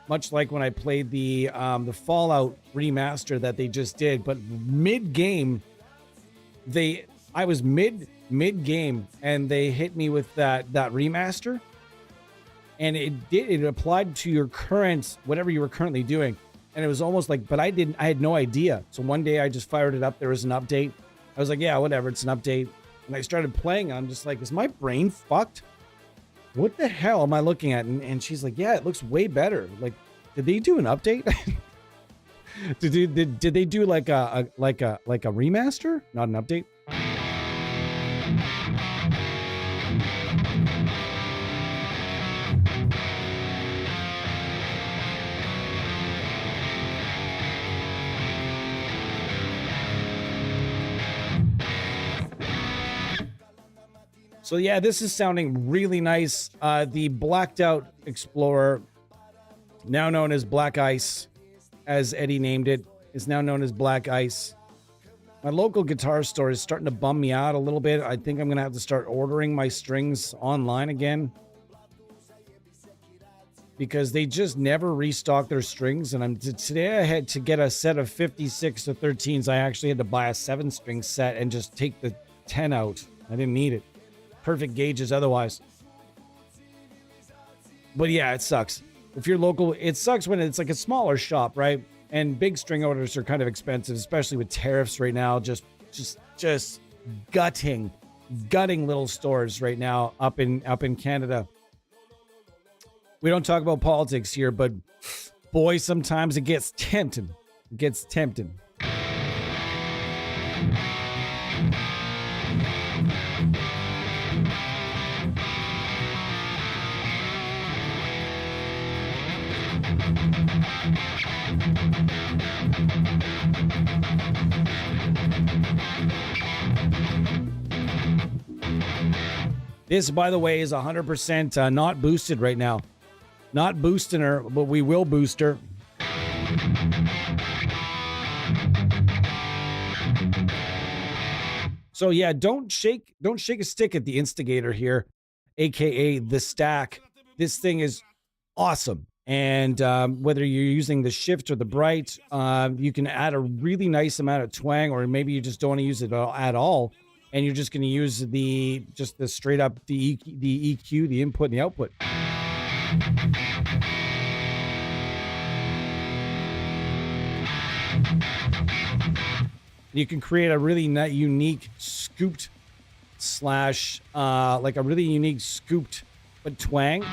Much like when I played the Fallout remaster that they just did, but mid-game, I was mid-game and they hit me with that remaster, and it applied to your current whatever you were currently doing, and it was almost like, but I had no idea. So one day I just fired it up. There was an update. I was like, yeah, whatever, it's an update. And I started playing, and I'm just like, is my brain fucked? What the hell am I looking at? And she's like, yeah, it looks way better. Like, did they do an update? Did they do like a remaster, not an update? So yeah, this is sounding really nice. The blacked out Explorer, now known as Black Ice, as Eddie named it, is now known as Black Ice. My local guitar store is starting to bum me out a little bit. I think I'm going to have to start ordering my strings online again, because they just never restock their strings. And today I had to get a set of 56 to 13s. I actually had to buy a 7-string set and just take the 10 out. I didn't need it. Perfect gauges otherwise. But yeah, it sucks. If you're local, it sucks when it's like a smaller shop, right? And big string orders are kind of expensive, especially with tariffs right now. Just gutting little stores right now up in Canada. We don't talk about politics here, but boy, sometimes it gets tempting. It gets tempting. This, by the way, is 100% not boosted right now. Not boosting her, but we will boost her. So yeah, don't shake a stick at the instigator here, aka the stack. This thing is awesome. And whether you're using the shift or the bright, you can add a really nice amount of twang, or maybe you just don't want to use it at all, and you're just going to use the straight up the EQ, the input and the output. You can create a really unique scooped slash like a really unique scooped but twang.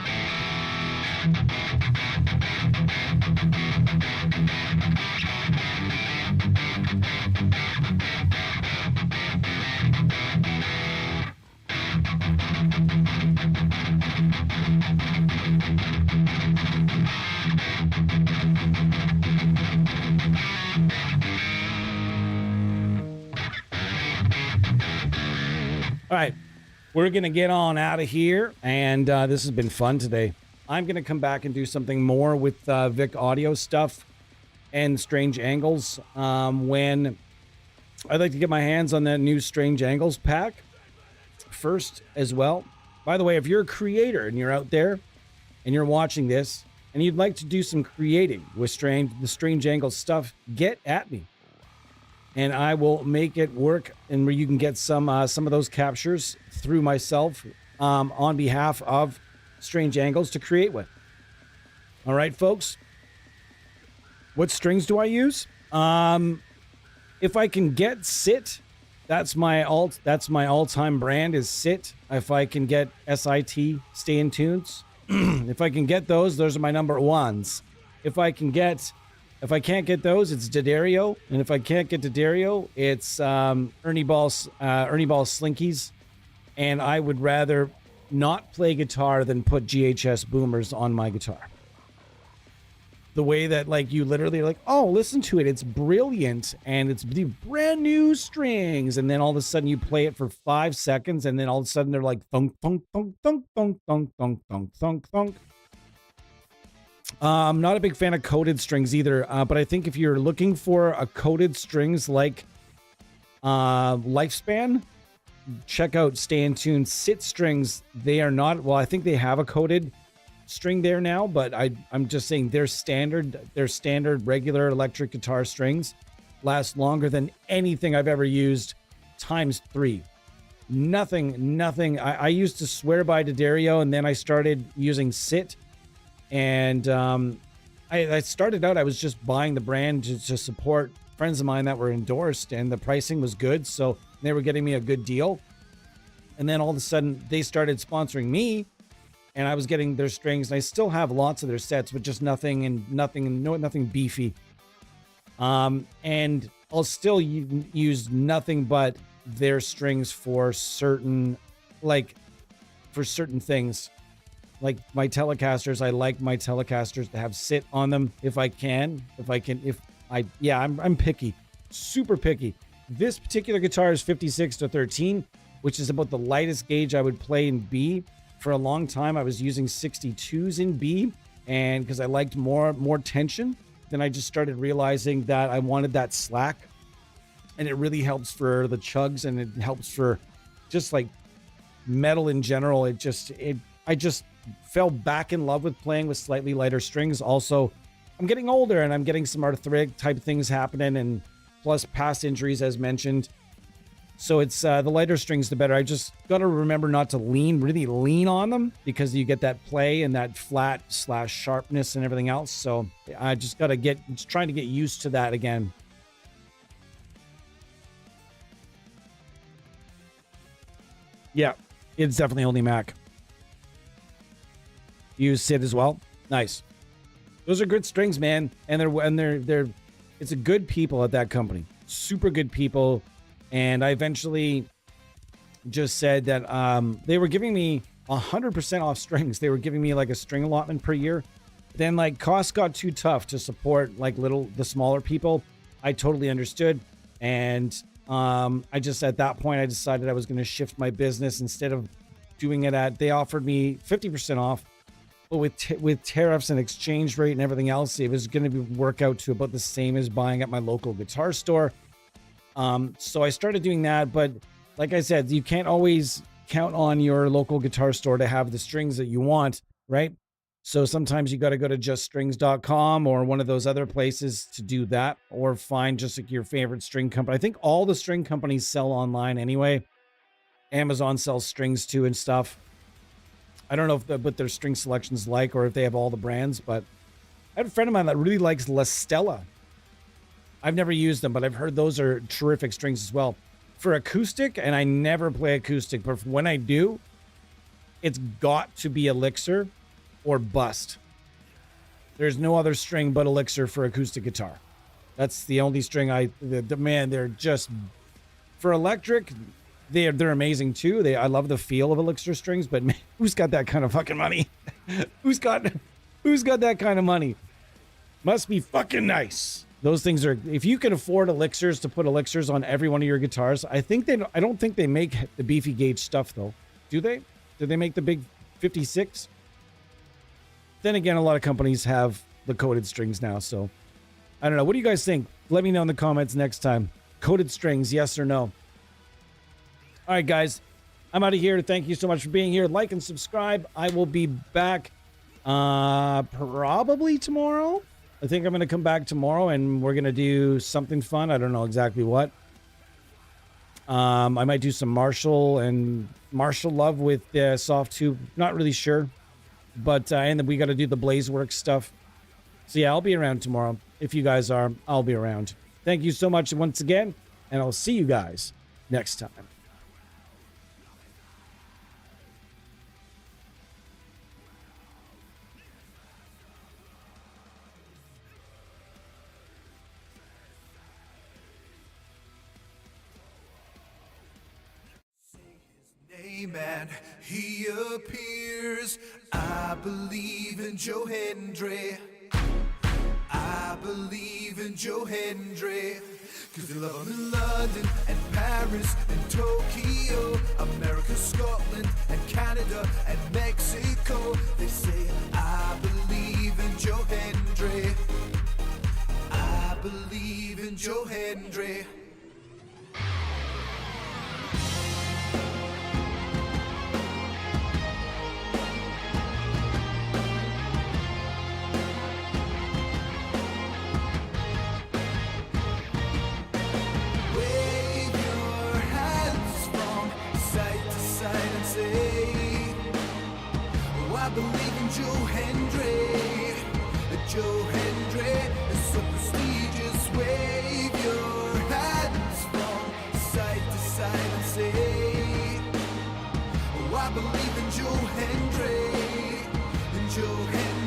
All right, we're going to get on out of here, and this has been fun today. I'm going to come back and do something more with Vic Audio stuff and Strange Angles when I'd like to get my hands on that new Strange Angles pack first as well. By the way, if you're a creator and you're out there and you're watching this and you'd like to do some creating with the Strange Angles stuff, get at me. And I will make it work, and where you can get some of those captures through myself on behalf of Strange Angles to create with. All right, folks. What strings do I use? If I can get Sit, that's my all-time brand is Sit. If I can get SIT, Stay in Tunes. If I can get those are my number ones. If I can't get those, it's D'Addario, and if I can't get D'Addario, it's Ernie Ball Slinkies, and I would rather not play guitar than put GHS boomers on my guitar. The way that, like, you literally are like, oh, listen to it, it's brilliant, and it's the brand new strings, and then all of a sudden you play it for 5 seconds, and then all of a sudden they're like thunk thunk thunk thunk thunk thunk thunk thunk thunk thunk. I'm not a big fan of coated strings either, but I think if you're looking for a coated strings like Lifespan, check out Stay in Tune Sit strings. They are not, well, I think they have a coated string there now, but I'm just saying their standard regular electric guitar strings last longer than anything I've ever used times 3. Nothing. I used to swear by D'Addario, and then I started using Sit. And I started out, I was just buying the brand to support friends of mine that were endorsed, and the pricing was good, so they were getting me a good deal. And then all of a sudden they started sponsoring me, and I was getting their strings, and I still have lots of their sets, but just nothing beefy. And I'll still use nothing but their strings for certain, for certain things. Like my Telecasters, I like my Telecasters to have sit on them if I can. I'm picky, super picky. This particular guitar is 56 to 13, which is about the lightest gauge I would play in B. For a long time, I was using 62s in B, and because I liked more tension. Then I just started realizing that I wanted that slack, and it really helps for the chugs, and it helps for just like metal in general. I just fell back in love with playing with slightly lighter strings. Also, I'm getting older and I'm getting some arthritic type things happening, and plus past injuries as mentioned. So it's the lighter strings, the better. I just got to remember not to really lean on them, because you get that play and that flat / sharpness and everything else. So I just got to trying to get used to that again. Yeah, it's definitely only Mac. You use Sid as well? Nice. Those are good strings, man. And they're it's a good people at that company. Super good people. And I eventually just said that they were giving me 100% off strings. They were giving me like a string allotment per year. Then like costs got too tough to support like the smaller people. I totally understood. And I just, at that point, I decided I was going to shift my business. Instead of doing it they offered me 50% off. But with tariffs and exchange rate and everything else, it was going to work out to about the same as buying at my local guitar store. So I started doing that. But like I said, you can't always count on your local guitar store to have the strings that you want, right? So sometimes you got to go to juststrings.com or one of those other places to do that, or find just like your favorite string company. I think all the string companies sell online anyway. Amazon sells strings too and stuff. I don't know what their string selection's like, or if they have all the brands, but I have a friend of mine that really likes La Stella. I've never used them, but I've heard those are terrific strings as well. For acoustic, and I never play acoustic, but when I do, it's got to be Elixir or bust. There's no other string but Elixir for acoustic guitar. That's the only string man, they're just, for electric, they're amazing too. I love the feel of Elixir strings, but man, who's got that kind of fucking money? who's got that kind of money? Must be fucking nice. Those things are, if you can afford Elixirs to put Elixirs on every one of your guitars, I don't think they make the beefy gauge stuff though. Do they? Do they make the big 56? Then again, a lot of companies have the coated strings now, so I don't know. What do you guys think? Let me know in the comments next time. Coated strings, yes or no? All right, guys, I'm out of here. Thank you so much for being here. Like and subscribe. I will be back probably tomorrow. I think I'm going to come back tomorrow, and we're going to do something fun. I don't know exactly what. I might do some Marshall Love with soft tube. Not really sure. But and then we got to do the Blazeworks stuff. So yeah, I'll be around tomorrow. If you guys are, I'll be around. Thank you so much once again, and I'll see you guys next time. And he appears. I believe in Joe Hendry. I believe in Joe Hendry. Cause they love him in London and Paris and Tokyo, America, Scotland and Canada and Mexico. They say I believe in Joe Hendry. I believe in Joe Hendry. I believe in Joe Hendry. Joe Hendry is so prestigious. Wave your hands from side to side and say, oh, I believe in Joe Hendry. In Joe Hendry.